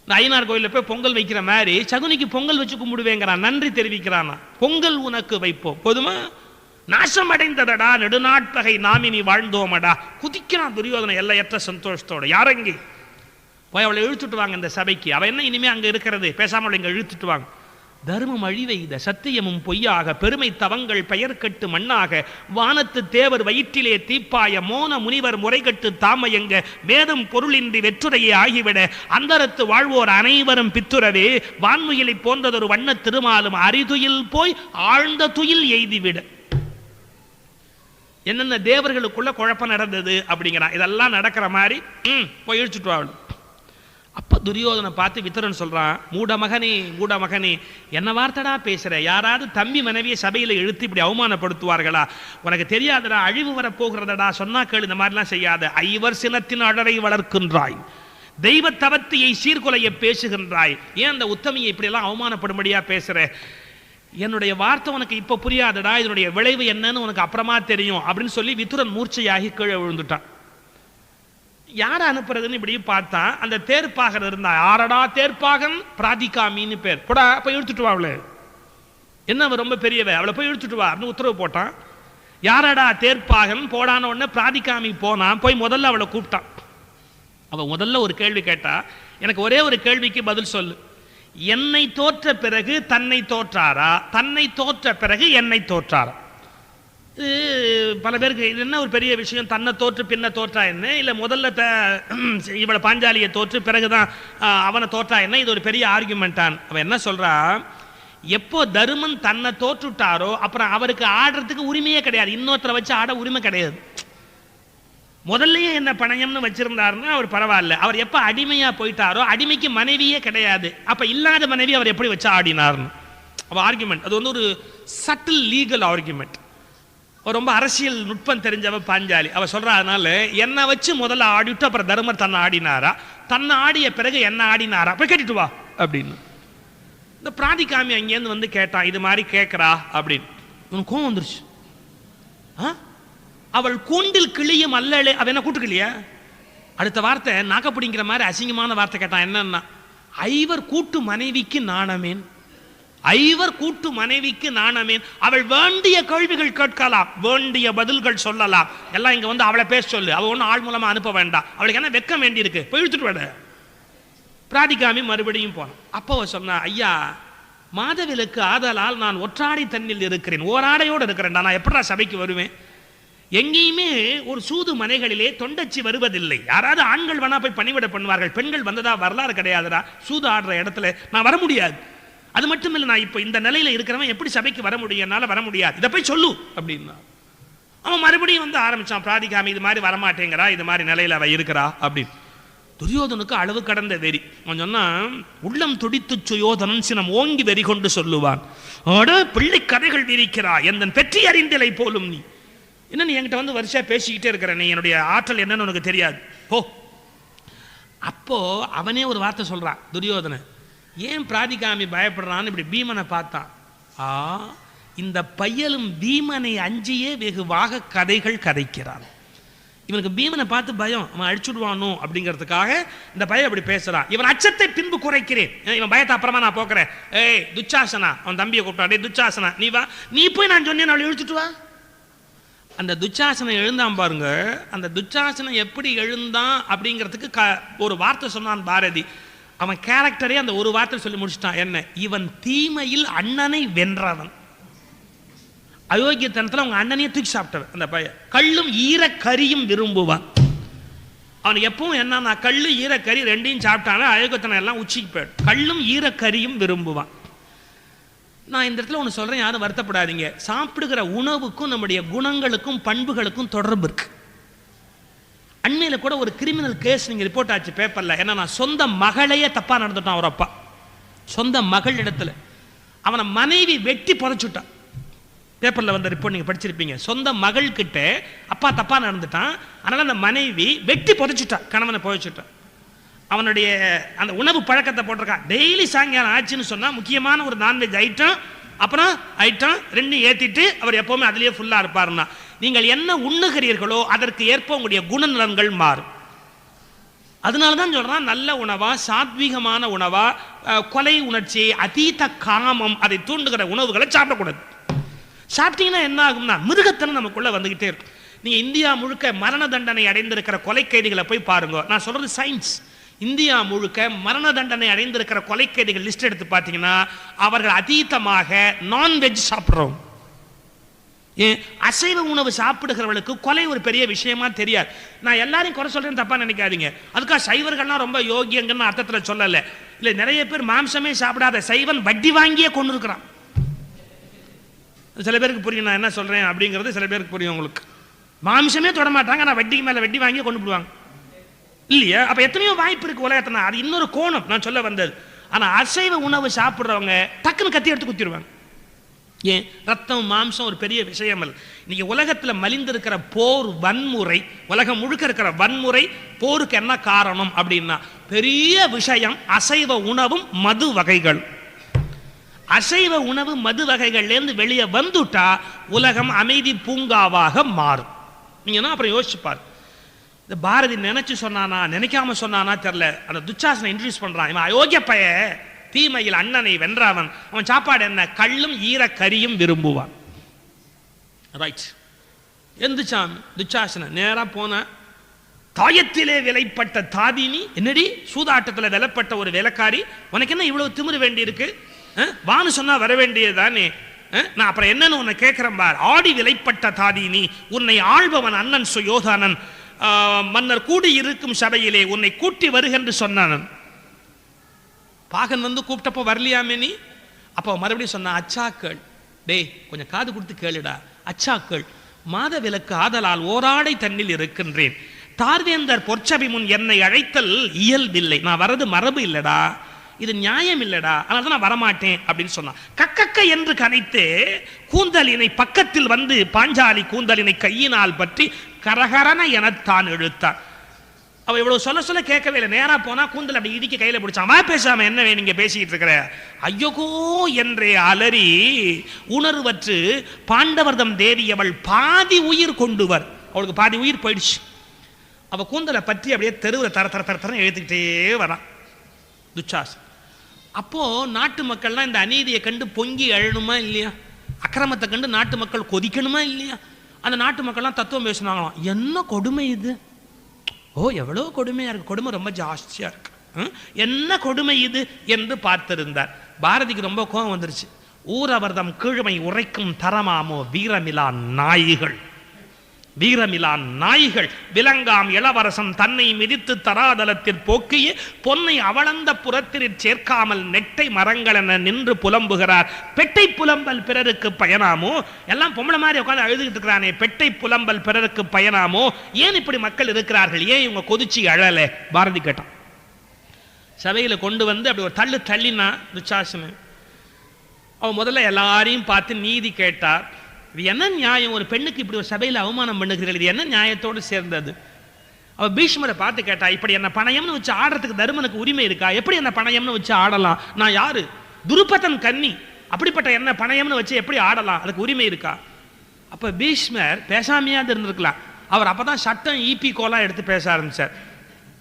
ஐயனார் கோயில போய் பொங்கல் வைக்கிற மாதிரி சகுனிக்கு பொங்கல் வச்சு கும்பிடுவேங்கிறான். நன்றி தெரிவிக்கிறானா. பொங்கல் உனக்கு வைப்போம். போதுமா? நாசம் அடைந்ததடா நெடுநாட்பகை நாமினி வாழ்ந்தோமடா. குதிக்கிறான் துரியோதனை எல்லையற்ற சந்தோஷத்தோட. யாரங்கி போய் அவளை இழுத்துட்டு வாங்க இந்த சபைக்கு. அவ என்ன இனிமே அங்க இருக்கிறது, பேசாமல் இங்க இழுத்துட்டு வாங்க. தர்மம் அழிவெய்த சத்தியமும் பொய்யாக பெருமை தவங்கள் பெயர் கட்டு மண்ணாக வானத்து தேவர் வயிற்றிலே தீப்பாய மோன முனிவர் முறைகட்டு தாமையங்க வேதம் பொருளின்றி வெற்றுரையே ஆகிவிட அந்தரத்து வாழ்வோர் அனைவரும் பித்துறவே வான்முயிலை போன்றதொரு வண்ண திருமாலும் அரிதுயில் போய் ஆழ்ந்த துயில் எய்திவிட. என்னென்ன தேவர்களுக்குள்ள குழப்பம் நடந்தது அப்படிங்கிறான். இதெல்லாம் நடக்கிற மாதிரி போய் இழுச்சுட்டு வாழ. அப்ப துரியோதனை பார்த்து விதுரன் சொல்றான், மூடமகனே மூடமகனே, என்ன வார்த்தடா பேசுற? யாராவது தம்பி மனைவியை சபையில இழுத்து இப்படி அவமானப்படுத்துவார்களா? உனக்கு தெரியாதடா, அழிவு வரப்போகிறதடா. சொன்னா கேளு, இந்த மாதிரிலாம் செய்யாத. ஐவர் சினத்தின் அடரை வளர்க்கின்றாய், தெய்வ தவத்தியை சீர்குலைய பேசுகின்றாய். ஏன் அந்த உத்தமியை இப்படியெல்லாம் அவமானப்படும்படியா பேசுற? என்னுடைய வார்த்தை உனக்கு இப்ப புரியாதடா, இதனுடைய விளைவு என்னன்னு உனக்கு அப்புறமா தெரியும் அப்படின்னு சொல்லி விதுரன் மூர்ச்சையாகி கீழே விழுந்துட்டான். யாரை அனுப்புறதுன்னு இப்படி பார்த்தா அந்த தேர்ப்பாகன் இருந்தா. யாரடா தேர்ப்பாகன்? பிராதிகாமின்னு பேர். போடா போய் இழுத்துட்டு வா அவளை. என்ன அவ ரொம்ப பெரியவ, அவளை போய் இழுத்துட்டு வா அப்படின்னு உத்தரவு போட்டான். யாரடா தேர்ப்பாகன்? போடான உடனே பிராதிகாமி போனான். போய் முதல்ல அவளை கூப்பிட்டான். அவ முதல்ல ஒரு கேள்வி கேட்டா, எனக்கு ஒரே ஒரு கேள்விக்கு பதில் சொல்லு. என்னை தோற்ற பிறகு தன்னை தோற்றாரா, தன்னை தோற்ற பிறகு என்னை தோற்றாரா? பல பேருக்கு இது என்ன ஒரு பெரிய விஷயம், தன்னை தோற்று பின்ன தோற்றா என்ன, இல்லை முதல்ல இவளை பாஞ்சாலியை தோற்று பிறகுதான் அவனை தோற்றா என்ன? இது ஒரு பெரிய ஆர்குமெண்டான். அவன் என்ன சொல்றா, எப்போ தருமன் தன்னை தோற்றுட்டாரோ அப்புறம் அவருக்கு ஆடுறதுக்கு உரிமையே கிடையாது. இன்னொருத்தரை வச்சு ஆட உரிமை கிடையாது. முதல்லயே என்ன பணயம்னு வச்சிருந்தாருன்னா அவர் பரவாயில்ல. அவர் எப்ப அடிமையா போயிட்டாரோ அடிமைக்கு மனைவியே கிடையாது. அப்ப இல்லாத மனைவி அவர் எப்படி வச்சு ஆடினார்னு அவ ஆர்குமெண்ட். அது வந்து ஒரு சட்டில் லீகல் ஆர்குமெண்ட். ரொம்ப அரசியல் நுட்பம் தெரிஞ்சவ பாஞ்சாலி. அவ சொல்றா, அதனால என்ன வச்சு முதல்ல ஆடிட்டு அப்புறம் தர்மர் தன்னை ஆடினாரா, தன்னை ஆடிய பிறகு என்ன ஆடினாரா, போய் கேட்டுட்டு வா அப்படின்னு. இந்த பிராதிகாமி அங்கேருந்து வந்து கேட்டான், இது மாதிரி கேட்கறா அப்படின்னு. உனக்கு கோவம் வந்துருச்சு. அவள் கூண்டில் கிளியும் அல்லலே. அவ என்ன கூட்டுக்கலையா? அடுத்த வார்த்தை நாக்கப்பிடிங்கிற மாதிரி அசிங்கமான வார்த்தை கேட்டான். என்னன்னா, ஐவர் கூட்டு மனைவிக்கு நாணமேன், ஐவர் கூட்டு மனைவிக்கு நாணமேன். அவள் வேண்டிய கேள்விகள் கேட்கலாம், வேண்டிய பதில்கள் சொல்லலாம். எல்லாம் இங்க வந்து அவளை பேச சொல்லு. அவ ஒன்னும் ஆள் மூலமா அனுப்ப வேண்டாம். அவளுக்கு என்ன வெக்கம் வேண்டி இருக்கு, போய் இழுத்துட்டு விட. பிராதிகாமி மறுபடியும் போனான். அப்போ சொன்னா, ஐயா மாதவிலக்கு ஆதலால் நான் ஒற்றாடை தண்ணில் இருக்கிறேன், ஓராடையோடு இருக்கிறேன். நான் எப்படா சபைக்கு வருவேன்? எங்கேயுமே ஒரு சூது மனைகளிலே தொண்டச்சி வருவதில்லை. யாராவது ஆண்கள் வேணா போய் பணிவிட பண்ணுவார்கள், பெண்கள் வந்ததா வரலாறு கிடையாதுடா. சூது ஆடுற இடத்துல நான் வர முடியாது. அது மட்டும் இல்லை, நான் இப்போ இந்த நிலையில இருக்கிறவன் எப்படி சபைக்கு வர முடியும்? என்னால வர முடியாது, இதை போய் சொல்லு அப்படின்னா. அவன் மறுபடியும் வந்து ஆரம்பிச்சான். பிராதிகாமி இது மாதிரி வரமாட்டேங்கிறா, இது மாதிரி நிலையில அவ இருக்கிறா அப்படின்னு. துரியோதனுக்கு அளவு கடந்த வெறி. அவன் சொன்னா, உள்ளம் துடித்து சுயோதனன் சினம் ஓங்கி வெறி கொண்டு சொல்லுவான், ஆட பிள்ளை கதைகள் விரிக்கிறா, எந்தன் பெற்றி அறிந்தலை போலும் நீ. என்ன நீ என்கிட்ட வந்து வரிசையா பேசிக்கிட்டே இருக்கிற, நீ என்னுடைய ஆற்றல் என்னன்னு உனக்கு தெரியாது போ. அப்போ அவனே ஒரு வார்த்தை சொல்றான் துரியோதன. ஏன் பிராதிகாமி பயப்படுறான்னு இப்படி பீமனை பார்த்தான். இந்த பையலும் பீமனை அஞ்சியே வெகுவாக கதைகள் கதைக்கிறான். இவனுக்கு பீமனை பார்த்து பயம், அவன் அடிச்சுடுவானோ அப்படிங்கிறதுக்காக இந்த பையன் அப்படி பேசுறான். இவன் அச்சத்தை பின்பு குறைக்கிறேன், இவன் பயத்தை அப்புறமா நான் போக்குறேன். ஏய் துச்சாசனா, அவன் தம்பியை கூப்பிட்டாடே துச்சாசனா, நீ வா, நீ போய் நான் சொன்னேன் அவளை இழுத்துட்டு வா. அந்த துச்சாசனம் எழுந்தான் பாருங்க. அந்த துச்சாசனம் எப்படி எழுந்தான் அப்படிங்கிறதுக்கு ஒரு வார்த்தை சொன்னான் பாரதி. அவன் கேரக்டரே அந்த ஒரு வார்த்தை சொல்லி முடிச்சிட்டான். என்ன? இவன் தீமையில் அண்ணனை வென்றவன். அயோக்கியத்தனத்தில் அவங்க அண்ணனையே தூக்கி சாப்பிட்டவன் அந்த பையன். கள்ளும் ஈரக்கரியும் விரும்புவான். அவனுக்கு எப்பவும் என்னன்னா, கள்ளு ஈரக்கறி ரெண்டையும் சாப்பிட்டானா அயோக்கியத்தனம் எல்லாம் உச்சிக்கு போயிடும். கள்ளும் ஈரக்கரியும் விரும்புவான். நான் இந்த இடத்துல ஒன்று சொல்கிறேன், யாரும் வருத்தப்படாதீங்க. சாப்பிடுகிற உணவுக்கும் நம்முடைய குணங்களுக்கும் பண்புகளுக்கும் தொடர்பு இருக்கு. அண்மையில் கூட ஒரு கிரிமினல் கேஸ் நீங்கள் ரிப்போர்ட் ஆச்சு பேப்பரில். ஏன்னா நான் சொந்த மகளையே தப்பாக நடந்துட்டான் அவர் அப்பா. சொந்த மகள் இடத்துல அவனை மனைவி வெட்டி புதைச்சுட்டான். பேப்பரில் வந்த ரிப்போர்ட் நீங்கள் படிச்சிருப்பீங்க. சொந்த மகள் கிட்ட அப்பா தப்பாக நடந்துட்டான், அதனால் அந்த மனைவி வெட்டி புதைச்சுட்டான், கணவனை புதைச்சுட்டான். அவனுடைய அந்த உணவு பழக்கத்தை போட்டிருக்கான். டெய்லி சாயங்காலம் ஆச்சுன்னு சொன்னால் முக்கியமான ஒரு நான்வெஜ் ஐட்டம், அப்புறம் ஐட்டம் ரெண்டும் ஏற்றிட்டு அவர் எப்போவுமே அதிலேயே ஃபுல்லாக இருப்பாருன்னா, நீங்கள் என்ன உண்ணுகிறீர்களோ அதற்கு ஏற்ப உங்களுடைய குணநலன்கள் மாறும். அதனால தான் சொல்கிறான், நல்ல உணவா, சாத்வீகமான உணவா, கொலை உணர்ச்சி, அதீத காமம் அதை தூண்டுகிற உணவுகளை சாப்பிடக்கூடாது. சாப்பிட்டீங்கன்னா என்ன ஆகும்னா மிருகத்தனம் நமக்குள்ள வந்துகிட்டே இருக்கும். நீங்க இந்தியா முழுக்க மரண தண்டனை அடைந்திருக்கிற கொலை கைதிகளை போய் பாருங்க. நான் சொல்றது சயின்ஸ். இந்தியா முழுக்க மரண தண்டனை அடைந்திருக்கிற கொலை கைதிகள் லிஸ்ட் எடுத்து பார்த்தீங்கன்னா அவர்கள் அதீதமாக நான்வெஜ் சாப்பிட்றோம். ஏன் அசைவ உணவு சாப்பிடுகிறவர்களுக்கு கொலை ஒரு பெரிய விஷயமா தெரியாது. நான் எல்லாரையும் குறை சொல்றேன்னு தப்பா நினைக்காதீங்க. அதுக்காக சைவர்கள்லாம் ரொம்ப யோகியங்கன்னு அர்த்தத்தில் சொல்லலை. இல்லை, நிறைய பேர் மாம்சமே சாப்பிடாத சைவன் வட்டி வாங்கியே கொண்டு இருக்கிறான். சில பேருக்கு புரியும் நான் என்ன சொல்றேன் அப்படிங்கிறது, சில பேருக்கு புரியும். உங்களுக்கு மாம்சமே தொட மாட்டாங்க, நான் வட்டிக்கு மேல வட்டி வாங்கி கொண்டு போடுவாங்க இல்லையா? அப்ப எத்தனையோ வாய்ப்பு இருக்கு உலகத்துல. அது இன்னொரு கோணம் நான் சொல்ல வந்தது. ஆனா அசைவ உணவு சாப்பிடுறவங்க டக்குன்னு கத்தி எடுத்து குத்திடுவாங்க. ஏன்? ரத்தம் மாம்சம் ஒரு பெரிய விஷயம் அல்ல. இன்னைக்கு உலகத்துல மலிந்திருக்கிற போர், வன்முறை, உலகம் முழுக்க இருக்கிற வன்முறை, போருக்கு என்ன காரணம் அப்படின்னா பெரிய விஷயம் அசைவ உணவும் மது வகைகள். அசைவ உணவு மது வகைகள்லேருந்து வெளியே வந்துட்டா உலகம் அமைதி பூங்காவாக மாறும். நீங்கன்னா அப்புறம் யோசிச்சுப்பார். இந்த பாரதி நினைச்சு சொன்னானா நினைக்காம சொன்னானா தெரியல, அந்த துச்சாசனை இன்ட்ரடியூஸ் பண்றான். இவன் அயோக்கிய பைய, தீமையில் அண்ணனை வென்றவன். அவன் சாப்பாடு என்ன? கள்ளும் ஈர கரியும் விரும்புவான். ரைட். எந்திச்சான் துச்சாசன நேரா போன. தாயத்திலே விலைப்பட்ட தாதினி, என்னடி சூதாட்டத்தில் விலைப்பட்ட ஒரு விலைக்காரி, உனக்கு என்ன இவ்வளவு திமிரு வேண்டி இருக்கு? வான்னு சொன்னா வர வேண்டியதுதானே. நான் அப்புறம் என்னன்னு உன்னை கேட்கிறேன் பார். ஆடி விலைப்பட்ட தாதினி, உன்னை ஆள்பவன் அண்ணன் சுயோதானன், மன்னர் கூடி இருக்கும் சபையிலே உன்னை கூட்டி வருகென்று சொன்னான். பாகன் வந்து கூப்பிட்டப்போ வரலையாமே நீ? அப்போ மறுபடியும் சொன்ன, அச்சாக்கள், டே கொஞ்சம் காது கொடுத்து கேளுடா, அச்சாக்கள், மாத விலக்கு ஆதலால் ஓராடை தண்ணில் இருக்கின்றேன். தார்வேந்தர் பொற்சபை முன் என்னை அழைத்தல் இயல்பில்லை, நான் வரது மரபு இல்லடா, இது நியாயம் இல்லடா, அதனால தான் நான் வரமாட்டேன் அப்படின்னு சொன்னான். கக்கக்க என்று கனைத்து கூந்தலினை பக்கத்தில் வந்து பாஞ்சாலி கூந்தலினை கையினால் பற்றி கரகரன எனத்தான் இழுத்தான். அவ இவ்வளவு சொல்ல சொல்ல கேட்கவே இல்லை. நேரா போனா கூந்தல் அப்படி இடிக்க கையில பிடிச்சான். பேசாம என்ன நீங்க பேசிக்கிட்டு இருக்கிற? ஐயோகோ என்றே அலறி உணர்வற்று பாண்டவர்தம் தேவியவள் பாதி உயிர் கொண்டுவர். அவளுக்கு பாதி உயிர் போயிடுச்சு. அவ கூந்தலை பற்றி அப்படியே தெருவில் தர தர தர தர எழுத்துக்கிட்டே வரான் துச்சாசன். அப்போ நாட்டு மக்கள்லாம் இந்த அநீதியை கண்டு பொங்கி அழணுமா இல்லையா? அக்கிரமத்தை கண்டு நாட்டு மக்கள் கொதிக்கணுமா இல்லையா? அந்த நாட்டு மக்கள்லாம் தத்துவம் பேசினாங்களாம். என்ன கொடுமை இது! ஓ எவ்வளோ கொடுமையா இருக்கு, கொடுமை ரொம்ப ஜாஸ்தியா இருக்கு, என்ன கொடுமை இது என்று பார்த்திருந்தார். பாரதிக்கு ரொம்ப கோபம் வந்துருச்சு. ஊரவர்தம் கீழ்மை உரைக்கும் தரமாமோ வீரமிலா நாய்கள், வீரமிலா நாய்கள், விலங்காம் இளவரசன் தன்னை மிதித்து தராதலத்தில் போக்கிய பொன்னை அவளந்த புறத்திற் சேர்க்காமல் நெட்டை மரங்கள் என நின்று புலம்புகிறார். பெட்டை புலம்பல் பிறருக்கு பயனாமோ? எல்லாம் பொம்பளை மாதிரி உட்காந்து அழுதுகிட்டு இருக்கிறானே, பெட்டை புலம்பல் பிறருக்கு பயனாமோ? ஏன் இப்படி மக்கள் இருக்கிறார்கள்? ஏன் இவங்க கொதிச்சு அழல? பாரதி கேட்டான். சபையில கொண்டு வந்து அப்படி ஒரு தள்ளு தள்ளினா துச்சாசனு. அவன் முதல்ல எல்லாரையும் பார்த்து நீதி கேட்டார். இது என்ன நியாயம்? ஒரு பெண்ணுக்கு இப்படி ஒரு சபையில் அவமானம் பண்ணுகிறீர்கள், இது என்ன நியாயத்தோடு சேர்ந்தது? அவ பீஷ்மரை பார்த்து கேட்டா, இப்படி என்ன பணயம்னு வச்சு ஆடுறதுக்கு தருமனுக்கு உரிமை இருக்கா? எப்படி என்ன பணயம்னு வச்சு ஆடலாம்? நான் யாரு? துருபதன் கன்னி, அப்படிப்பட்ட என்ன பணயம்னு வச்சு எப்படி ஆடலாம்? அதுக்கு உரிமை இருக்கா? அப்ப பீஷ்மர் பேசாமையாவது இருந்திருக்கலாம். அவர் அப்பதான் சட்டம் ஈபி கோலா எடுத்து பேச ஆரம்பிச்சார்.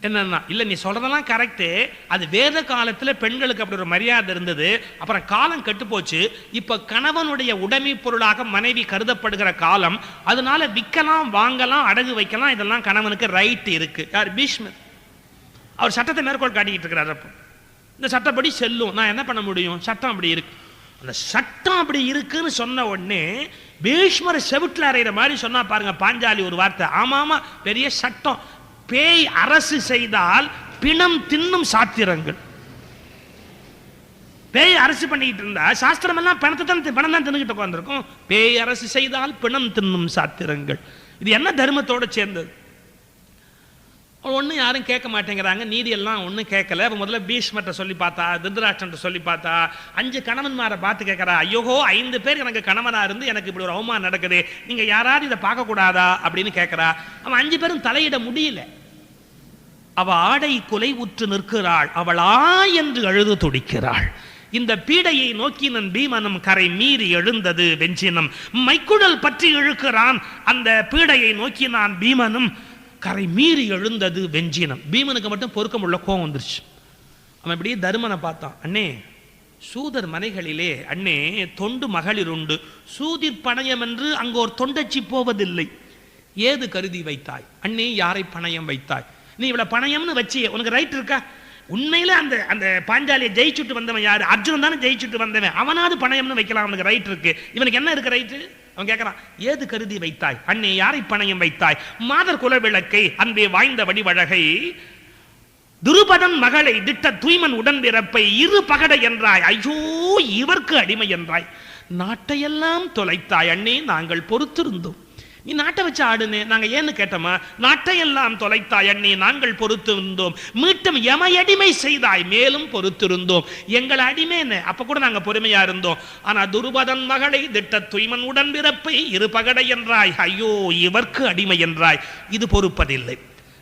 என்னன்னா, இல்ல நீ சொல்றதெல்லாம் கரெக்டு, அது வேத காலத்துல பெண்களுக்கு அப்படி ஒரு மரியாதை இருந்தது, அப்புறம் காலம் கெட்டு போச்சு, இப்ப கணவனுடைய உடைமை பொருளாக மனைவி கருதப்படுகிற காலம், அதனால விற்கலாம் வாங்கலாம் அடகு வைக்கலாம், இதெல்லாம் கணவனுக்கு ரைட் இருக்கு. யார்? பீஷ்மர். அவர் சட்டத்தை மேற்கோள் காட்டிக்கிட்டு இருக்கிறார். அப்போ இந்த சட்டப்படி செல்லும், நான் என்ன பண்ண முடியும்? சட்டம் அப்படி இருக்கு. அந்த சட்டம் அப்படி இருக்குன்னு சொன்ன உடனே பீஷ்மரை செவிட்டில் அறையிற மாதிரி சொன்னா பாருங்க பாஞ்சாலி ஒரு வார்த்தை. ஆமாமா, பெரிய சட்டம். பேய் அரசு செய்தால் பிணம் தின்னும் சாத்திரங்கள். பேய் அரசு பண்ணிட்டு இருந்தா சாஸ்திரம் எல்லாம் பணம் தான் தின்னுகிட்டு உட்காந்துருக்கும். பேய் அரசு செய்தால் பிணம் தின்னும் சாத்திரங்கள். இது என்ன தர்மத்தோட சேர்ந்தது? ஒன்றும் யாரும் கேட்க மாட்டேங்கிறாங்க. நீதி எல்லாம் ஒன்றும் கேட்கல. இப்போ முதல்ல பீஷ்மர்ட்ட சொல்லி பார்த்தா, திருதராஷ்டிரன்ட்ட சொல்லி பார்த்தா, 5 கணவன்மாரை பார்த்து கேட்கறா, ஐயோஹோ 5 பேர் எனக்கு கணவனா இருந்து எனக்கு இப்படி ஒரு அவமானம் நடக்குது, நீங்க யாராவது இதை பார்க்க கூடாதா அப்படின்னு கேட்கறா. அவன் 5 பேரும் தலையிட முடியல. அவ ஆடை குலை உற்று நிற்கிறாள், அவளா என்று அழுது துடிக்கிறாள். இந்த பீடையை நோக்கினன் பீமனும் கரை மீறி எழுந்தது வெஞ்சினம். மைக்குடல் பற்றி இழுக்கிறான், அந்த பீடையை நோக்கினான் பீமனும் கரை மீறி எழுந்தது வெஞ்சினம். பீமனுக்கு மட்டும் பொறுக்க முடியல, கோவம் வந்துருச்சு. அவன் இப்படியே தருமனை பார்த்தான். அண்ணே, சூதர் மனைகளிலே அண்ணே தொண்டு மகளிர் உண்டு, சூதிர் பணயம் என்று அங்கு ஒரு தொண்டச்சி போவதில்லை. ஏது கருதி வைத்தாய் அண்ணே? யாரை பணயம் வைத்தாய்? நீ இவ்வளவு பணயம்னு வச்சு உனக்கு ரைட் இருக்கா? உண்மையில அந்த அந்த பாஞ்சாலியை ஜெயிச்சுட்டு வந்தவன் யாரு? அர்ஜுனன் தானே ஜெயிச்சுட்டு வந்தவன். அவனாவது பணயம்னு வைக்கலாம், அவனுக்கு ரைட் இருக்கு. இவனுக்கு என்ன இருக்கு ரைட்டு? அவன் கேட்கிறான், ஏது கருதி வைத்தாய் அண்ணே? யாரை பணயம் வைத்தாய்? மாதர் குல விளக்கை அன்பே வாய்ந்த வடிவழகை, துருபதன் மகளை திட்ட தூய்மன் உடன்பிறப்பை இரு பகட என்றாய், ஐயோ இவர்க்கு அடிமை என்றாய், நாட்டையெல்லாம் தொலைத்தாய் அண்ணே நாங்கள் பொறுத்திருந்தோம். நீ நாட்டை வச்சு ஆடுனே, நாங்க ஏன்னு கேட்டோமா? நாட்டையெல்லாம் தொலைத்தாய் அண்ணே நாங்கள் பொறுத்திருந்தோம், மீட்டும் எமையடிமை செய்தாய் மேலும் பொறுத்திருந்தோம். எங்கள் அடிமை என்ன, அப்ப கூட நாங்க பொறுமையா இருந்தோம். ஆனா துருபதன் மகளை திட்ட தூய்மன் உடன்பிறப்பை இரு பகடை என்றாய், ஐயோ இவர்க்கு அடிமை என்றாய், இது பொறுப்பதில்லை,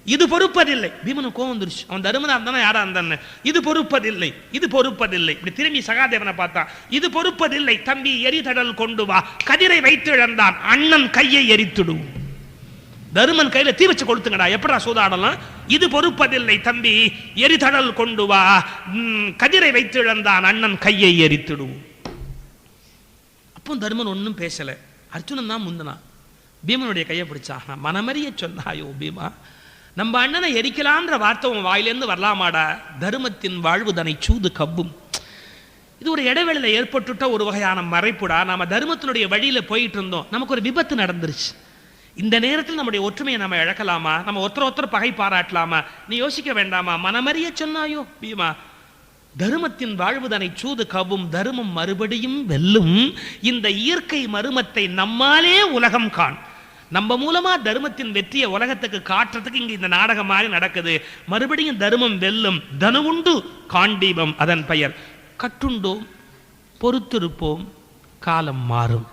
இது பொறுப்பதில்லை. பீமனு கோவம் வந்துருச்சு. அவன் தருமனா இருந்தானே யாரா இருந்தானே, இது பொறுப்பதில்லை, இது பொறுப்பதில்லை. இப்படி திரும்பி சகாதேவனை பார்த்தா, இது பொறுப்பதில்லை தம்பி, எரிதடல் கொண்டு வா, கதிரை வைத்து இழந்தான் அண்ணன் கையை எரித்துடும். தருமன் கையில தீ வச்சு கொளுத்துங்கடா, எப்படா சூதாடலாம்? இது பொறுப்பதில்லை தம்பி, எரிதடல் கொண்டு வா, கதிரை வைத்து இழந்தான் அண்ணன் கையை எரித்துடும். அப்போ தருமன் ஒன்னும் பேசல. அர்ஜுனன் தான் முந்தனா பீமனுடைய கையை பிடிச்சா. மனமறிய சொன்னாயோ பீமா, நம்ம அண்ணனை எரிக்கலான்ற வார்த்தை உன் வாயிலேருந்து வரலாமாடா? தர்மத்தின் வாழ்வுதனை சூது கப்பும். இது ஒரு இடைவெளியில் ஏற்பட்டுட்ட ஒரு வகையான மறைப்புடா. நாம தர்மத்தினுடைய வழியில போயிட்டு இருந்தோம், நமக்கு ஒரு விபத்து நடந்துருச்சு. இந்த நேரத்தில் நம்முடைய ஒற்றுமையை நம்ம இழக்கலாமா? நம்ம ஒருத்தர் பகை பாராட்டலாமா? நீ யோசிக்க வேண்டாமா? மனமறிய சொன்னாயோ பீமா, தர்மத்தின் வாழ்வுதனை சூது கவ்வும், தர்மம் மறுபடியும் வெல்லும். இந்த இயற்கை மருமத்தை நம்மாலே உலகம் காண். நம்ம மூலமா தர்மத்தின் வெற்றியை உலகத்துக்கு காட்டுறதுக்கு இங்க இந்த நாடகம் மாதிரி நடக்குது. மறுபடியும் தர்மம் வெல்லும். தனுவுண்டு காண்டீபம் அதன் பெயர். கட்டுண்டோம் பொறுத்திருப்போம் காலம் மாறும்,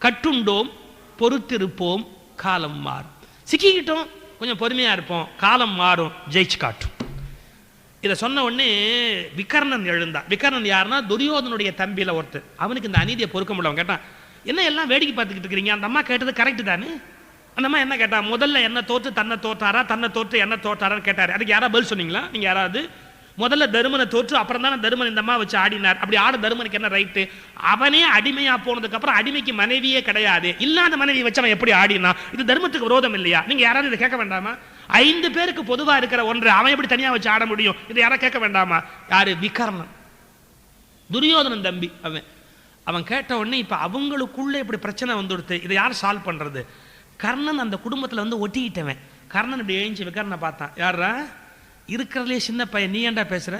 கட்டுண்டோம் பொறுத்திருப்போம் காலம் மாறும். சிக்கிக்கிட்டோம், கொஞ்சம் பொறுமையா இருப்போம், காலம் மாறும், ஜெயிச்சு காட்டும். இதை சொன்ன உடனே விகர்ணன் எழுந்தான். விகர்ணன் யாருன்னா துரியோதனுடைய தம்பியில ஒருத்தர். அவனுக்கு இந்த அநீதியை பொறுக்க முடியல. கேட்டான், என்ன எல்லாம் வேடிக்கை பார்த்துக்கிட்டு இருக்கிறீங்க? அந்த அம்மா கேட்டது கரெக்டு தானே? அந்த அம்மா என்ன கேட்டா, முதல்ல என்ன தோற்று தன்னை தோற்றாரா, தன்னை தோற்று என்ன தோற்றாரான்னு கேட்டாரு. அதுக்கு யாரா பதில் சொன்னீங்களா நீங்க யாராவது? முதல்ல தருமனை தோற்று அப்புறம் தானே தருமன் இந்த அம்மா வச்சு ஆடினார். அப்படி ஆட தருமனுக்கு என்ன ரைட்டு? அவனே அடிமையா போனதுக்கு அப்புறம் அடிமைக்கு மனைவியே கிடையாது, இல்லாத மனைவி வச்சு அவன் எப்படி ஆடினா? இது தர்மத்துக்கு விரோதம் இல்லையா? நீங்க யாராவது இதை கேட்க வேண்டாமா? 5 பேருக்கு பொதுவா இருக்கிற ஒன்று அவன் எப்படி தனியா வச்சு ஆட முடியும்? இதை யாரா கேட்க வேண்டாமா? யாரு? விகர்ணன், துரியோதனன் தம்பி. அவன் கேட்ட உடனே இப்ப அவங்களுக்குள்ள இப்படி பிரச்சனை வந்துடுத்து. இதை யார் சால்வ் பண்றது? கர்ணன் அந்த குடும்பத்துல வந்து ஒட்டிக்கிட்டவன். கர்ணன் இப்படி எழுஞ்சி விகர்ணனை பார்த்தான். யாரா இருக்கிறதுலே சின்ன பையன், நீ ஏண்டா பேசுற?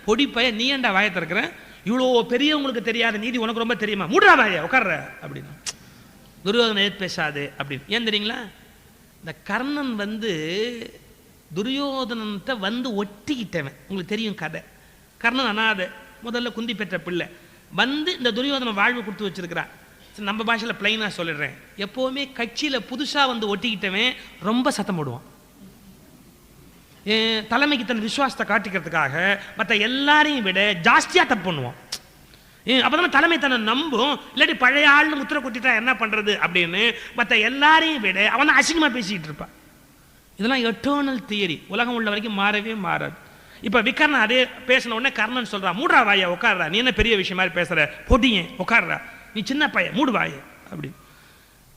பொடி பையன், நீ ஏண்டா வாயை திறக்கிற? இவ்வளோ பெரியவங்களுக்கு தெரியாத நீதி உனக்கு ரொம்ப தெரியுமா? மூடுறா வாயை, உட்கார்ற அப்படின்னு. துரியோதனை ஏத் பேசாது அப்படின்னு. ஏன் தெரியுங்களா? இந்த கர்ணன் வந்து துரியோதனத்தை வந்து ஒட்டிக்கிட்டவன். உங்களுக்கு தெரியும் கதை. கர்ணன் அனாதை, முதல்ல குந்தி பெற்ற பிள்ளை. வந்து இந்த துரியோதனை வாழ்வு கொடுத்து வச்சிருக்கிறான். நம்ம பாஷையில் பிளைனா சொல்லிடுறேன், எப்போவுமே கட்சியில புதுசா வந்து ஒட்டிக்கிட்டவன் ரொம்ப சத்தம் போடுவான். தலைமைக்கு தன் விசுவாசத்தை காட்டிக்கிறதுக்காக மற்ற எல்லாரையும் விட ஜாஸ்தியா தப்பு பண்ணுவான். அப்பதான் தலைமை தன்னை நம்பும். இல்லாட்டி பழைய ஆள்னு முத்திர குத்திட்டா என்ன பண்றது அப்படின்னு மற்ற எல்லாரையும் விட அவன் அசிங்கமா பேசிக்கிட்டு இருப்பான். இதெல்லாம் எட்டர்னல் தியரி, உலகம் உள்ள வரைக்கும் மாறவே மாறாது. இப்ப விகர்ணன் அதே பேசின உடனே கர்ணன் சொல்றான், மூடுறா வாய, உட்கார்றா, நீ என்ன பெரிய விஷயம் மாதிரி பேசுற, பொடியன் உட்கார்றா, நீ சின்ன பையன், மூடு வாய அப்படி.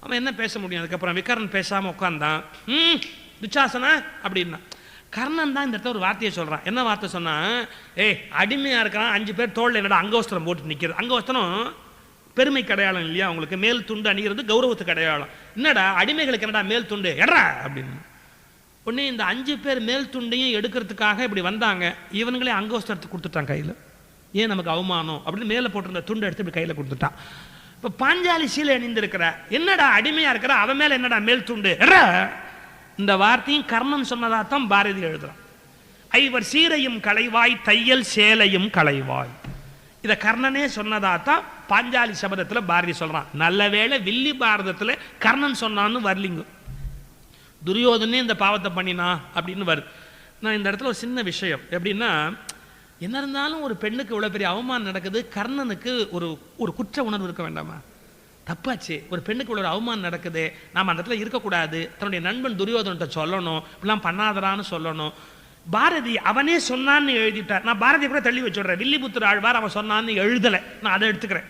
அவன் என்ன பேச முடியும்? அதுக்கப்புறம் விகர்ணன் பேசாம உட்கார்ந்தான். துச்சாசனா அப்படின்னா. கர்ணன் தான் இந்த இடத்துல ஒரு வார்த்தையை சொல்றான். என்ன வார்த்தை சொன்னா, அடிமையா இருக்கிறான், 5 பேர் தோல்ல என்னடா அங்கவஸ்திரம் போட்டு நிக்கிறது. அங்கவஸ்திரம் பெருமைக்கு அடையாளம் இல்லையா உங்களுக்கு? மேல் துண்டு அணிகிறது கௌரவத்துக்கு அடையாளம். என்னடா அடிமைகளுக்கு என்னடா மேல் துண்டு எடா அப்படின்னு. உடனே இந்த 5 பேர் மேல் துண்டையும் எடுக்கிறதுக்காக இப்படி வந்தாங்க. இவனுங்களே அங்கவஸ்திரத்தை கொடுத்துட்டான் கையில். ஏன் நமக்கு அவமானம் அப்படின்னு மேலே போட்டிருந்த துண்டை எடுத்து இப்படி கையில் கொடுத்துட்டான். இப்போ பாஞ்சாலி சீலை அணிந்திருக்கிற, என்னடா அடிமையா இருக்கிற, அவன் மேல என்னடா மேல் துண்டு. இந்த வார்த்தையும் கர்ணன் சொன்னதாத்தான் பாரதி எழுதுறான். ஐவர் சீரையும் களைவாய் தையல் சேலையும் களைவாய், இத கர்ணனே சொன்னதாத்தான் பாஞ்சாலி சபதத்துல பாரதி சொல்றான். நல்ல வேளை வில்லி பாரதத்துல கர்ணன் சொன்னான்னு வரலிங்க, துரியோதனே இந்த பாவத்தை பண்ணினா அப்படின்னு வருது. நான் இந்த இடத்துல ஒரு சின்ன விஷயம் எப்படின்னா, என்ன இருந்தாலும் ஒரு பெண்ணுக்கு இவ்வளவு பெரிய அவமானம் நடக்குது, கர்ணனுக்கு ஒரு ஒரு குற்ற உணர்வு இருக்க வேண்டாமா? தப்பாச்சு, ஒரு பெண்ணுக்கு இவ்வளவு அவமானம் நடக்குது, நாம அந்த இடத்துல இருக்கக்கூடாது, தன்னுடைய நண்பன் துரியோதனத்தை சொல்லணும், இப்படிலாம் பண்ணாதரான்னு சொல்லணும். பாரதி அவனே சொன்னான்னு எழுதிட்டார். நான் பாரதி கூட தள்ளி வச்சுடுறேன். வில்லிபுத்திர ஆழ்வார் அவன் சொன்னான்னு எழுதலை, நான் அதை எடுத்துக்கிறேன்.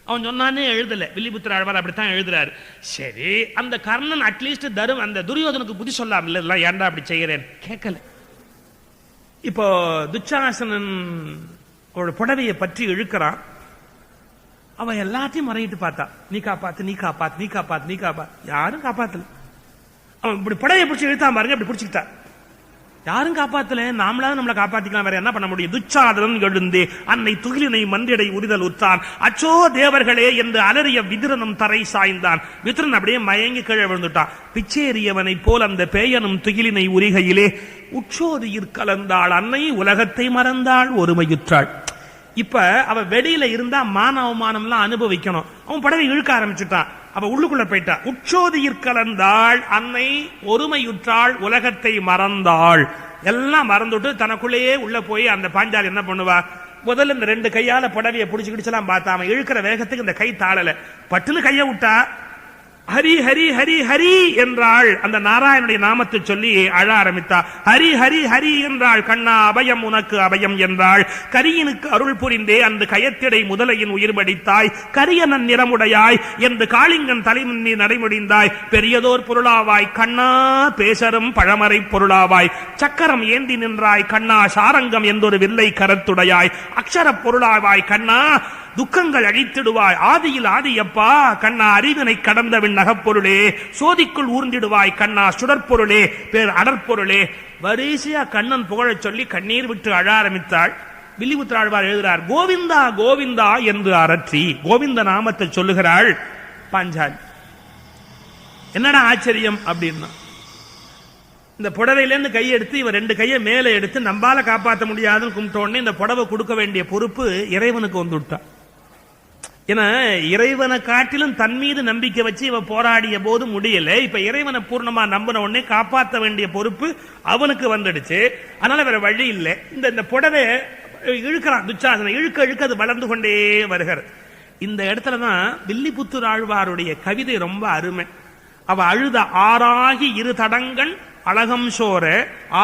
அவன் சொன்னானே எழுதலை, வில்லிபுத்திர ஆழ்வார் அப்படித்தான் எழுதுறாரு. சரி, அந்த கர்ணன் அட்லீஸ்ட் அந்த துரியோதனுக்கு புத்தி சொல்லாம் இல்ல, ஏன்டா அப்படி செய்கிறேன் கேட்கல. இப்போ துச்சாசனன் ஒரு புடவையை பற்றி இழுக்கிறான், அவன் எல்லாத்தையும் மறையிட்டு பார்த்தா, நீ காப்பாத்து நீ காப்பாத்து நீ காப்பாத்து நீ காப்பாத்து, யாரும் காப்பாத்தல. அவன் இப்படி புடவையை பிடிச்சி இழுத்தான் பாருங்க, இப்படி பிடிச்சிக்கிட்டா, யாரும் காப்பாத்தல, நாமளாவது நம்மளை காப்பாத்திக்கலாம், வேற என்ன பண்ண முடியும். துச்சாதனன் எழுந்தே அன்னை துகிலினை மந்திடை உரிதல் உற்றான், அச்சோ தேவர்களே என்று அலறிய விதுரனும் தரை சாய்ந்தான். விதுரன் அப்படியே மயங்கி கீழே விழுந்துட்டான். பிச்சேரியவனை போல் அந்த பேயனும் துகிலினை உரிகையிலே உச்சோதியிற் கலந்தாள் அன்னை உலகத்தை மறந்தாள் ஒருமையுற்றாள். இப்ப அவ வெளியில இருந்தா மான அவமானம்லாம் அனுபவிக்கணும், அவன் படவை இழுக்க ஆரம்பிச்சுட்டான். அவ உள்ளுக்குள்ள போயிட்டா. உச்சோதியிற் கலந்தாள் அன்னை ஒருமையுற்றாள் உலகத்தை மறந்தாள். எல்லாம் மறந்துட்டு தனக்குள்ளேயே உள்ள போய் அந்த பாஞ்சாலி என்ன பண்ணுவா, முதல்ல இந்த 2 கையால புடவையை பிடிச்சுக்கிடுச்சலாம் பார்த்தா, அவன் இழுக்கிற வேகத்துக்கு இந்த கை தாளல, பட்டுன்னு கைய விட்டா, ஹரி ஹரி ஹரி ஹரி என்றாள். அந்த நாராயணுடைய நாமத்தை சொல்லி அழ ஆரம்பித்தா. ஹரி ஹரி ஹரி என்றாள். கண்ணா அபயம் உனக்கு அபயம் என்றாள். கரியனுக்கு அருள் புரிந்தே அந்த கயத்திடை முதலையின் உயிர் படித்தாய், கரியனன் நிறமுடையாய் என்று காளிங்கன் தலைமுன்னி நடைமுடிந்தாய். பெரியதோர் பொருளாவாய் கண்ணா பேசரும் பழமறை பொருளாவாய், சக்கரம் ஏந்தி நின்றாய் கண்ணா சாரங்கம் என்றொரு வில்லை கரத்துடையாய், அக்ஷர பொருளாவாய் கண்ணா துக்கங்கள் அழித்திடுவாய், ஆதியில் ஆதியப்பா கண்ணா அறிவினை கடந்தவின் நகப்பொருளே, சோதிக்குள் ஊர்ந்திடுவாய் கண்ணா சுடற்பொருளே பேர் அடற்பொருளே. வரிசையா கண்ணன் புகழச் சொல்லி கண்ணீர் விட்டு அழ ஆரம்பித்தாள். வில்லிபுத்திர ஆழ்வார் எழுதுகிறார், கோவிந்தா கோவிந்தா என்று அரற்றி கோவிந்த நாமத்தை சொல்லுகிறாள் பாஞ்சாலி. என்னடா ஆச்சரியம் அப்படின்னா, இந்த புடவையிலேருந்து கையை எடுத்து இவன் 2 கையை மேலே எடுத்து நம்பால காப்பாற்ற முடியாதுன்னு கும்பிட்ட உடனே இந்த புடவை கொடுக்க வேண்டிய பொறுப்பு இறைவனுக்கு வந்து விட்டான். ஏன்னா இறைவனை காட்டிலும் தன் மீது நம்பிக்கை வச்சு இவ போராடிய போது முடியல, இப்ப இறைவனை பூர்ணமா நம்பின உடனே காப்பாற்ற வேண்டிய பொறுப்பு அவனுக்கு வந்துடுச்சு. அதனால வேற வழி இல்லை. இந்த புடவை இழுக்கிறான் துச்சாசனை, இழுக்க இழுக்க அது வளர்ந்து கொண்டே வருகிறது. இந்த இடத்துலதான் வில்லிபுத்தூர் ஆழ்வாருடைய கவிதை ரொம்ப அருமை. அவ அழுத ஆறாகி 2 தடங்கன் அழகம் சோர,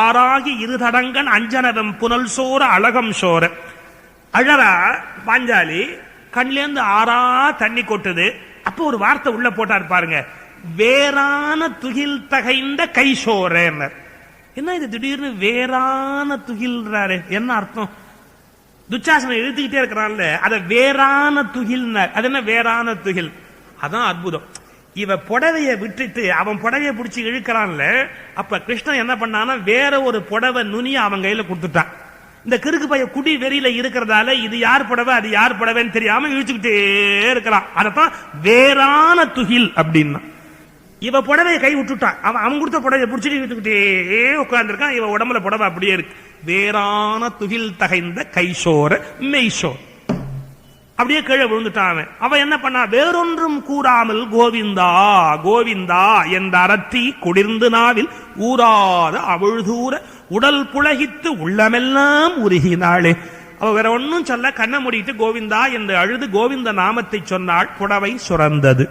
ஆறாகி 2 தடங்கன் அஞ்சனதம் புனல் சோர அழகம் சோர. அழறா பாஞ்சாலி, கண்லேருந்து ஆறா தண்ணி கொட்டுது. அப்போ ஒரு வார்த்தை உள்ள போட்டார் பாருங்க, வேறான துகில் தகைந்த கை சோர. என்ன இது திடீர்னு வேறான துகில்றாரு, என்ன அர்த்தம்? துச்சாசனை இழுத்துக்கிட்டே இருக்கிறான்ல, அத வேறான துகில், அது என்ன வேறான துகில்? அதான் அற்புதம். இவ புடவைய விட்டுட்டு அவன் புடவைய பிடிச்சி இழுக்கிறான்ல, அப்ப கிருஷ்ணன் என்ன பண்ணானா வேற ஒரு புடவை நுனிய அவன் கையில கொடுத்துட்டான். இந்த கிறுக்கு பைய குடி வெறியில இருக்கிறதால இது யார் புடவை அது யார் புடவைன்னு தெரியாம இழுச்சுக்கிட்டே இருக்கிறான். அதத்தான் வேறான துகில் அப்படின்னா. இவ புடவையை கை விட்டுட்டான், அவன் கொடுத்த புடவையை பிடிச்சிட்டு இழுத்துக்கிட்டே உட்கார்ந்துருக்கான். இவ உடம்புல புடவை அப்படியே இருக்கு. வேறான துகில் தகைந்த கைசோர மெய்சோர், அப்படியே கீழே விழுந்துட்டான். அவன் என்ன பண்ணா, வேறொன்றும் கூறாமல் கோவிந்தா கோவிந்தா என்ற அரற்றி குளிர்ந்து நாவில் ஊராத அவிழ்தூர உடல் புலகித்து உள்ளமெல்லாம் உருகினாளே. அவ வேற ஒன்னும் சொல்ல, கண்ண மூடிட்டு கோவிந்தா என்று அழுது கோவிந்த நாமத்தை சொன்னாள். புடவை சுரந்தது.